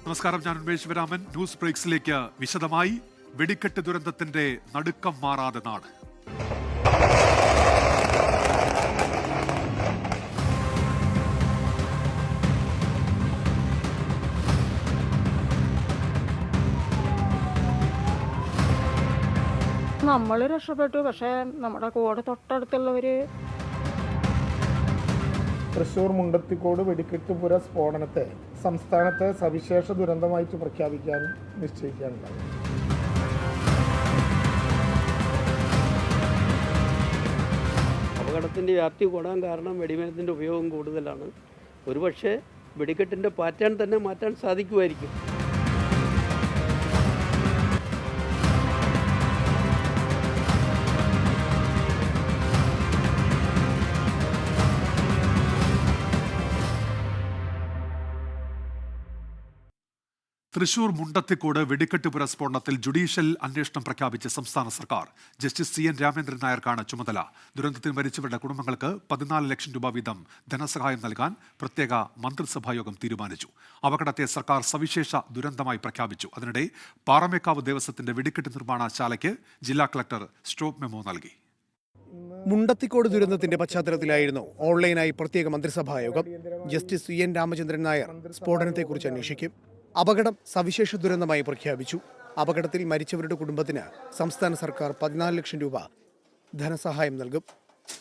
നമസ്കാരം, ഞാൻ ഉന്മേഷ് ശിവരാമൻ. ന്യൂസ് ബ്രേക്സിലേക്ക് വിശദമായി. വെടിക്കെട്ട് ദുരന്തത്തിന്റെ നടുക്കം മാറാതെ നാട്. നമ്മൾ രക്ഷപ്പെട്ടു, പക്ഷേ നമ്മുടെ കൂടെ തൊട്ടടുത്തുള്ളവര്. തൃശൂർ മുണ്ടത്തിക്കോട് വെടിക്കെട്ടുപുര സ്ഫോടനത്തെ സംസ്ഥാനത്തെ സവിശേഷ ദുരന്തമായിട്ട് പ്രഖ്യാപിക്കാൻ നിശ്ചയിക്കാനുണ്ടായി. അപകടത്തിൻ്റെ വ്യാപ്തി കൂടാൻ കാരണം വെടിമരുന്നിൻ്റെ ഉപയോഗം കൂടുതലാണ്. ഒരുപക്ഷെ വെടിക്കെട്ടിൻ്റെ പാറ്റേൺ തന്നെ മാറ്റാൻ സാധിക്കുമായിരിക്കും. തൃശൂർ മുണ്ടത്തിക്കോട് വെടിക്കെട്ടുപുര സ്ഫോടനത്തിൽ ജുഡീഷ്യൽ അന്വേഷണം പ്രഖ്യാപിച്ച സംസ്ഥാന സർക്കാർ. ജസ്റ്റിസ് CN രാമേന്ദ്രൻ നായർക്കാണ് ചുമതല. ദുരന്തത്തിൽ മരിച്ചവരുടെ കുടുംബങ്ങൾക്ക് 14 ലക്ഷം രൂപ വീതം ധനസഹായം നൽകാൻ പ്രത്യേക മന്ത്രിസഭായോഗം തീരുമാനിച്ചു. അപകടത്തെ സർക്കാർ സവിശേഷ ദുരന്തമായി പ്രഖ്യാപിച്ചു. അതിനിടെ പാറമേക്കാവ് ദേവസ്വത്തിന്റെ വെടിക്കെട്ട് നിർമ്മാണശാലയ്ക്ക് ജില്ലാ കളക്ടർ സ്റ്റോപ്പ് മെമ്മോ നൽകി. മുണ്ടത്തിക്കോട് ദുരന്തത്തിന്റെ പശ്ചാത്തലത്തിലായിരുന്നു ഓൺലൈനായി പ്രത്യേക മന്ത്രിസഭായോഗം. ജസ്റ്റിസ് CN രാമചന്ദ്രൻ നായർ സ്ഫോടനത്തെക്കുറിച്ച് അന്വേഷിക്കും. അപകടം സവിശേഷ ദുരന്തമായി പ്രഖ്യാപിച്ചു. അപകടത്തിൽ മരിച്ചവരുടെ കുടുംബത്തിന് സംസ്ഥാന സർക്കാർ 14 ലക്ഷം രൂപ ധനസഹായം നൽകും.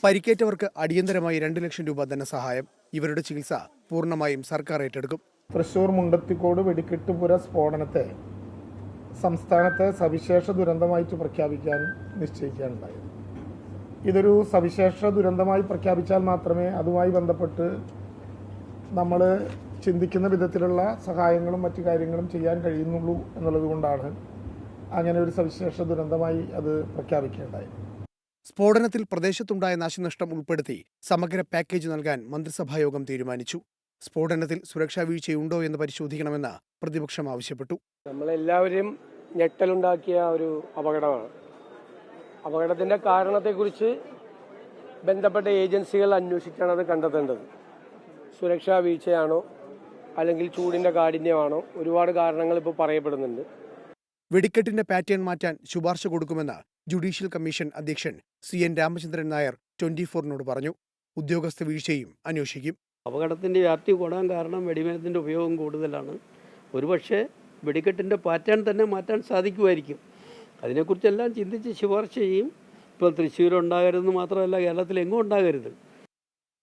പരിക്കേറ്റവർക്ക് അടിയന്തരമായി 2 ലക്ഷം രൂപ ധനസഹായം. ഇവരുടെ ചികിത്സ പൂർണ്ണമായും സർക്കാർ ഏറ്റെടുക്കും. തൃശൂർ മുണ്ടത്തിക്കോട് വെടിക്കെട്ടുപുര സ്ഫോടനത്തെ സംസ്ഥാനത്തെ സവിശേഷ ദുരന്തമായിട്ട് പ്രഖ്യാപിക്കാൻ നിശ്ചയിക്കാനുണ്ടായി. ഇതൊരു സവിശേഷ ദുരന്തമായി പ്രഖ്യാപിച്ചാൽ മാത്രമേ അതുമായി ബന്ധപ്പെട്ട് നമ്മൾ ചിന്തിക്കുന്ന വിധത്തിലുള്ള സഹായങ്ങളും മറ്റു കാര്യങ്ങളും ചെയ്യാൻ കഴിയുന്നുള്ളൂ എന്നുള്ളത് കൊണ്ടാണ് അങ്ങനെ ഒരു സവിശേഷ ദുരന്തമായി അത് പ്രഖ്യാപിക്കേണ്ടായത്. സ്ഫോടനത്തിൽ പ്രദേശത്തുണ്ടായ നാശനഷ്ടം ഉൾപ്പെടുത്തി സമഗ്ര പാക്കേജ് നൽകാൻ മന്ത്രിസഭായോഗം തീരുമാനിച്ചു. സ്ഫോടനത്തിൽ സുരക്ഷാ വീഴ്ചയുണ്ടോ എന്ന് പരിശോധിക്കണമെന്ന് പ്രതിപക്ഷം ആവശ്യപ്പെട്ടു. നമ്മളെല്ലാവരും ഞെട്ടലുണ്ടാക്കിയ ഒരു അപകടമാണ്. അപകടത്തിന്റെ കാരണത്തെക്കുറിച്ച് ബന്ധപ്പെട്ട ഏജൻസികൾ അന്വേഷിച്ചാണ് അത് കണ്ടെത്തേണ്ടത്. സുരക്ഷാ വീഴ്ചയാണോ അല്ലെങ്കിൽ ചൂടിന്റെ കാഠിന്യമാണോ? ഒരുപാട് കാരണങ്ങൾ ഇപ്പോൾ പറയപ്പെടുന്നുണ്ട്. വെടിക്കെട്ടിന്റെ പാറ്റേൺ മാറ്റാൻ ശുപാർശ കൊടുക്കുമെന്ന് ജുഡീഷ്യൽ കമ്മീഷൻ അധ്യക്ഷൻ CN രാമചന്ദ്രൻ നായർ 24 പറഞ്ഞു. ഉദ്യോഗസ്ഥ വീഴ്ചയും അന്വേഷിക്കും. അപകടത്തിൻ്റെ വ്യാപ്തി കൂടാൻ കാരണം വെടിമരുന്നിൻ്റെ ഉപയോഗം കൂടുതലാണ്. ഒരുപക്ഷെ വെടിക്കെട്ടിൻ്റെ പാറ്റേൺ തന്നെ മാറ്റാൻ സാധിക്കുമായിരിക്കും. അതിനെക്കുറിച്ചെല്ലാം ചിന്തിച്ച് ശുപാർശ ചെയ്യും. ഇപ്പോൾ തൃശ്ശൂരുണ്ടാകരുതെന്ന് മാത്രമല്ല, കേരളത്തിലെങ്ങും ഉണ്ടാകരുത്.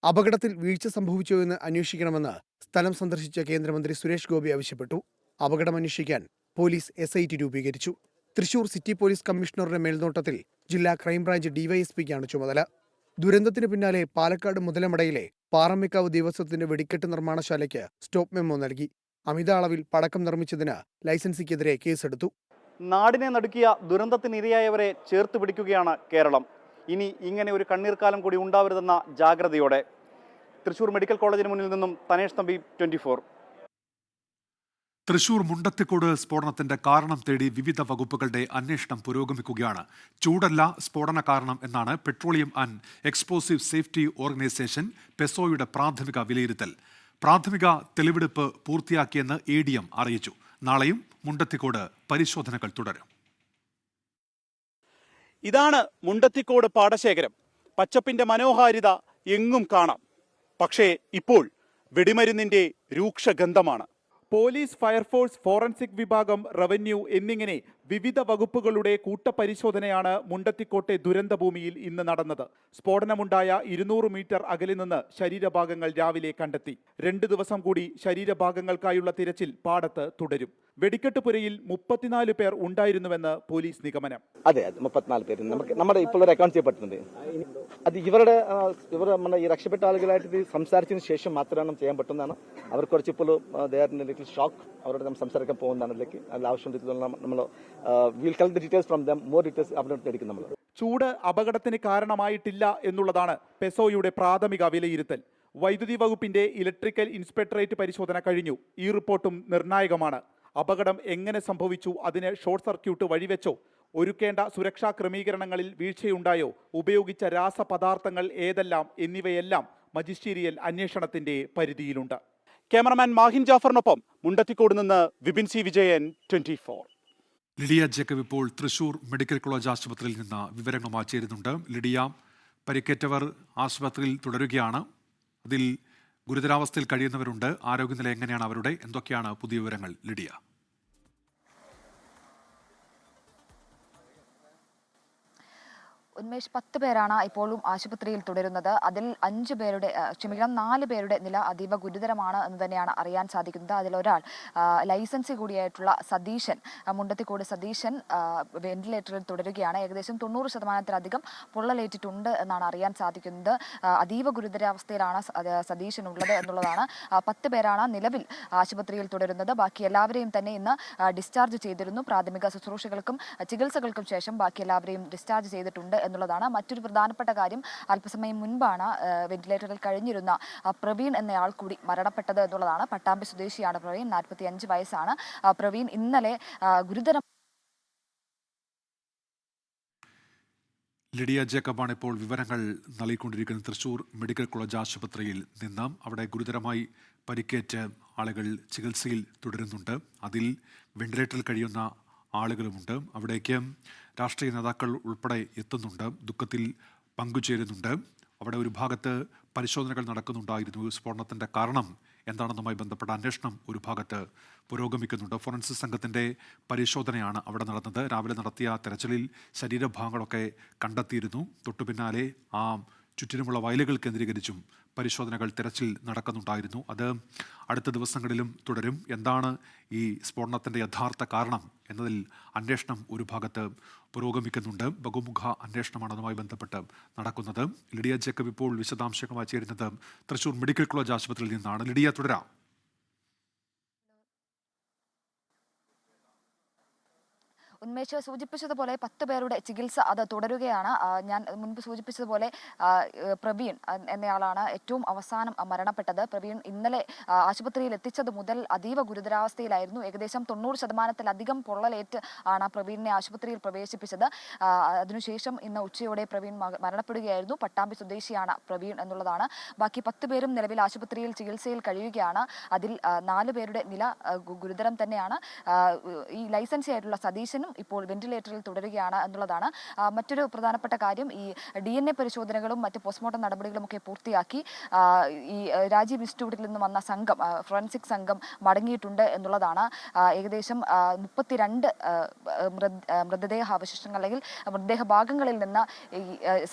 അപകടത്തിൽ വീഴ്ച സംഭവിച്ചോ എന്ന് അന്വേഷിക്കണമെന്ന് സ്ഥലം സന്ദർശിച്ച കേന്ദ്രമന്ത്രി സുരേഷ് ഗോപി ആവശ്യപ്പെട്ടു. അപകടം അന്വേഷിക്കാൻ പോലീസ് SIT രൂപീകരിച്ചു. തൃശൂർ സിറ്റി പോലീസ് കമ്മീഷണറുടെ മേൽനോട്ടത്തിൽ ജില്ലാ ക്രൈംബ്രാഞ്ച് DYSPക്കാണ് ചുമതല. ദുരന്തത്തിന് പിന്നാലെ പാലക്കാട് മുതലമടയിലെ പാറമേക്കാവ് ദേവസ്വത്തിന്റെ വെടിക്കെട്ട് നിർമ്മാണശാലയ്ക്ക് സ്റ്റോപ്പ് മെമ്മോ നൽകി. അമിത അളവിൽ പടക്കം നിർമ്മിച്ചതിന് ലൈസൻസിക്കെതിരെ കേസെടുത്തു. നാടിനെ നടുക്കിയ ദുരന്തത്തിനിരയായവരെ ചേർത്ത് പിടിക്കുകയാണ് കേരളം. ഇനി ഇങ്ങനെ ഒരു കണ്ണീർക്കാലം കൂടി ഉണ്ടാവരുതെന്ന ജാഗ്രതയോടെ. തൃശൂർ മെഡിക്കൽ കോളേജിന് മുന്നിൽ നിന്നും തനേഷ് തമ്പി, 24. തൃശൂർ മുണ്ടത്തിക്കോട് സ്ഫോടനത്തിന്റെ കാരണം തേടി വിവിധ വകുപ്പുകളുടെ അന്വേഷണം പുരോഗമിക്കുകയാണ്. ചൂടല്ല സ്ഫോടന കാരണം എന്നാണ് petroleum and explosive safety organisation പെസോയുടെ പ്രാഥമിക വിലയിരുത്തൽ. പ്രാഥമിക തെളിവെടുപ്പ് പൂർത്തിയാക്കിയെന്ന് ADM അറിയിച്ചു. നാളെയും മുണ്ടത്തിക്കോട് പരിശോധനകൾ തുടരും. ഇതാണ് മുണ്ടത്തിക്കോട് പാടശേഖരം. പച്ചപ്പിന്റെ മനോഹാരിത എങ്ങും കാണാം. പക്ഷേ ഇപ്പോൾ വെടിമരുന്നിന്റെ രൂക്ഷഗന്ധമാണ്. പോലീസ്, ഫയർഫോഴ്സ്, ഫോറൻസിക് വിഭാഗം, റവന്യൂ എന്നിങ്ങനെ വിവിധ വകുപ്പുകളുടെ കൂട്ടപരിശോധനയാണ് മുണ്ടത്തിക്കോട്ടെ ദുരന്തഭൂമിയിൽ ഇന്ന് നടന്നത്. സ്ഫോടനമുണ്ടായ 200 മീറ്റർ അകലെ നിന്ന് ശരീരഭാഗങ്ങൾ രാവിലെ കണ്ടെത്തി. 2 ദിവസം കൂടി ശരീരഭാഗങ്ങൾക്കായുള്ള തിരച്ചിൽ പാടത്ത് തുടരും. വെടിക്കെട്ടുപുരയിൽ 34 പേർ ഉണ്ടായിരുന്നുവെന്ന് പോലീസ് നിഗമനം. അതെ, 34 പേര് നമ്മുടെ ഇപ്പോൾ റെക്കോർഡ് ചെയ്യപ്പെട്ടിട്ടുണ്ട്. അത് ഇവർ നമ്മുടെ ഈ രക്ഷപ്പെട്ട ആളുകളായിട്ട് സംസാരിച്ചതിന് ശേഷം മാത്രമാണ് ചെയ്യാൻ പറ്റുന്നതാണ്. അവർ കുറച്ചിപ്പോൾ ലിറ്റിൽ ഷോക്ക്. അവരോട് നമ്മൾ സംസാരിക്കാൻ പോകുന്നതാണ്. അതിൽ ആവശ്യം നമ്മൾ will collect the details from them. More details അവരോട് എടുക്കും നമ്മൾ. ചൂട് അപകടത്തിന് കാരണമായിട്ടില്ല എന്നുള്ളതാണ് പെസോയുടെ പ്രാഥമിക വിലയിരുത്തൽ. വൈദ്യുതി വകുപ്പിന്റെ ഇലക്ട്രിക്കൽ ഇൻസ്പെക്ടറേറ്റ് പരിശോധന കഴിഞ്ഞു. ഈ റിപ്പോർട്ടും നിർണായകമാണ്. അപകടം എങ്ങനെ സംഭവിച്ചു, അതിന് ഷോർട്ട് സർക്യൂട്ട് വഴിവെച്ചോ, ഒരുക്കേണ്ട സുരക്ഷാ ക്രമീകരണങ്ങളിൽ വീഴ്ചയുണ്ടായോ, ഉപയോഗിച്ച രാസപദാർത്ഥങ്ങൾ ഏതെല്ലാം എന്നിവയെല്ലാം മജിസ്റ്റീരിയൽ അന്വേഷണത്തിന്റെ പരിധിയിലുണ്ട്. ക്യാമറമാൻ മാഹിൻ ജാഫറിനൊപ്പം മുണ്ടത്തിക്കോട് നിന്ന് Vipin C Vijayan, 24. Lydia Jacob ഇപ്പോൾ തൃശൂർ മെഡിക്കൽ കോളേജ് ആശുപത്രിയിൽ നിന്ന് വിവരങ്ങളുമായി ചേരുന്നുണ്ട്. ലിഡിയ, പരിക്കേറ്റവർ ആശുപത്രിയിൽ തുടരുകയാണ്. അതിൽ ഗുരുതരാവസ്ഥയിൽ കഴിയുന്നവരുണ്ട്. ആരോഗ്യനില എങ്ങനെയാണ് അവരുടെ? എന്തൊക്കെയാണ് പുതിയ വിവരങ്ങൾ ലിഡിയ? ഉന്മേഷ്, 10 പേരാണ് ഇപ്പോഴും ആശുപത്രിയിൽ തുടരുന്നത്. അതിൽ 4 പേരുടെ നില അതീവ ഗുരുതരമാണ് എന്ന് തന്നെയാണ് അറിയാൻ സാധിക്കുന്നത്. അതിലൊരാൾ ലൈസൻസി കൂടിയായിട്ടുള്ള സതീശൻ, മുണ്ടത്തിക്കോട് സതീശൻ വെന്റിലേറ്ററിൽ തുടരുകയാണ്. ഏകദേശം 90% പൊള്ളലേറ്റിട്ടുണ്ട് എന്നാണ് അറിയാൻ സാധിക്കുന്നത്. അതീവ ഗുരുതരാവസ്ഥയിലാണ് സതീശൻ ഉള്ളത് എന്നുള്ളതാണ്. 10 പേരാണ് നിലവിൽ ആശുപത്രിയിൽ തുടരുന്നത്. ബാക്കി എല്ലാവരെയും തന്നെ ഇന്ന് ഡിസ്ചാർജ് ചെയ്തിരുന്നു. പ്രാഥമിക ശുശ്രൂഷകൾക്കും ചികിത്സകൾക്കും ശേഷം ബാക്കി എല്ലാവരെയും ഡിസ്ചാർജ് ചെയ്തിട്ടുണ്ട് എന്നുള്ളതാണ്. മറ്റൊരു പ്രധാനപ്പെട്ട കാര്യം, അല്പസമയം മുൻപാണ് വെന്റിലേറ്ററിൽ കഴിഞ്ഞിരുന്ന പ്രവീൺ എന്നയാൾ കൂടി മരണപ്പെട്ടത് എന്നുള്ളതാണ്. പട്ടാമ്പി സ്വദേശിയാണ് പ്രവീൺ, 45 വയസ്സാണ്. പ്രവീൺ ഇന്നലെ ഗുരുതരം. ലിഡിയ ജേക്കബാണ് ഇപ്പോൾ വിവരങ്ങൾ നൽകിക്കൊണ്ടിരിക്കുന്നത് തൃശൂർ മെഡിക്കൽ കോളേജ് ആശുപത്രിയിൽ നിന്ന്. അവിടെ ഗുരുതരമായി പരിക്കേറ്റ് ആളുകൾ ചികിത്സയിൽ തുടരുന്നുണ്ട്. അതിൽ വെന്റിലേറ്ററിൽ കഴിയുന്ന ആളുകളുമുണ്ട്. അവിടേക്ക് രാഷ്ട്രീയ നേതാക്കൾ ഉൾപ്പെടെ എത്തുന്നുണ്ട്, ദുഃഖത്തിൽ പങ്കുചേരുന്നുണ്ട്. അവിടെ ഒരു ഭാഗത്ത് പരിശോധനകൾ നടക്കുന്നുണ്ടായിരുന്നു. സ്ഫോടനത്തിൻ്റെ കാരണം എന്താണെന്നുമായി ബന്ധപ്പെട്ട അന്വേഷണം ഒരു ഭാഗത്ത് പുരോഗമിക്കുന്നുണ്ട്. ഫോറൻസിക് സംഘത്തിൻ്റെ പരിശോധനയാണ് അവിടെ നടന്നത്. രാവിലെ നടത്തിയ തെരച്ചിലിൽ ശരീരഭാഗങ്ങളൊക്കെ കണ്ടെത്തിയിരുന്നു. തൊട്ടു പിന്നാലെ ആ ചുറ്റിനുമുള്ള വയലുകൾ കേന്ദ്രീകരിച്ചും പരിശോധനകൾ, തെരച്ചിൽ നടക്കുന്നുണ്ടായിരുന്നു. അത് അടുത്ത ദിവസങ്ങളിലും തുടരും. എന്താണ് ഈ സ്ഫോടനത്തിൻ്റെ യഥാർത്ഥ കാരണം എന്നതിൽ അന്വേഷണം ഒരു ഭാഗത്ത് പുരോഗമിക്കുന്നുണ്ട്. ബഹുമുഖ അന്വേഷണമാണ് അതുമായി ബന്ധപ്പെട്ട് നടക്കുന്നത്. ലിഡിയ ജേക്കബ് ഇപ്പോൾ വിശദാംശങ്ങളുമായി ചേരുന്നത് തൃശൂർ മെഡിക്കൽ കോളേജ് ആശുപത്രിയിൽ നിന്നാണ്. ലിഡിയ, തുടരാം. ഉന്മേഷ് സൂചിപ്പിച്ചതുപോലെ 10 പേരുടെ ചികിത്സ അത് തുടരുകയാണ്. ഞാൻ മുൻപ് സൂചിപ്പിച്ചതുപോലെ പ്രവീൺ എന്നയാളാണ് ഏറ്റവും അവസാനം മരണപ്പെട്ടത്. പ്രവീൺ ഇന്നലെ ആശുപത്രിയിൽ എത്തിച്ചത് മുതൽ അതീവ ഗുരുതരാവസ്ഥയിലായിരുന്നു. ഏകദേശം 90%-ലധികം പൊള്ളലേറ്റ് ആണ് പ്രവീണിനെ ആശുപത്രിയിൽ പ്രവേശിപ്പിച്ചത്. അതിനുശേഷം ഇന്ന് ഉച്ചയോടെ പ്രവീൺ മരണപ്പെടുകയായിരുന്നു. പട്ടാമ്പി സ്വദേശിയാണ് പ്രവീൺ എന്നുള്ളതാണ്. ബാക്കി 10 പേരും നിലവിൽ ആശുപത്രിയിൽ ചികിത്സയിൽ കഴിയുകയാണ്. അതിൽ 4 പേരുടെ നില ഗുരുതരം തന്നെയാണ്. ഈ ലൈസൻസി ആയിട്ടുള്ള സതീശനും ഇപ്പോൾ വെന്റിലേറ്ററിൽ തുടരുകയാണ് എന്നുള്ളതാണ്. മറ്റൊരു പ്രധാനപ്പെട്ട കാര്യം, ഈ DNA പരിശോധനകളും മറ്റ് പോസ്റ്റ്മോർട്ടം നടപടികളും ഒക്കെ പൂർത്തിയാക്കി ഈ രാജീവ് ഇൻസ്റ്റിറ്റ്യൂട്ടിൽ നിന്ന് വന്ന സംഘം, ഫോറൻസിക് സംഘം മടങ്ങിയിട്ടുണ്ട് എന്നുള്ളതാണ്. ഏകദേശം 32 മൃതദേഹ അവശിഷ്ടങ്ങൾ അല്ലെങ്കിൽ മൃതദേഹ ഭാഗങ്ങളിൽ നിന്ന് ഈ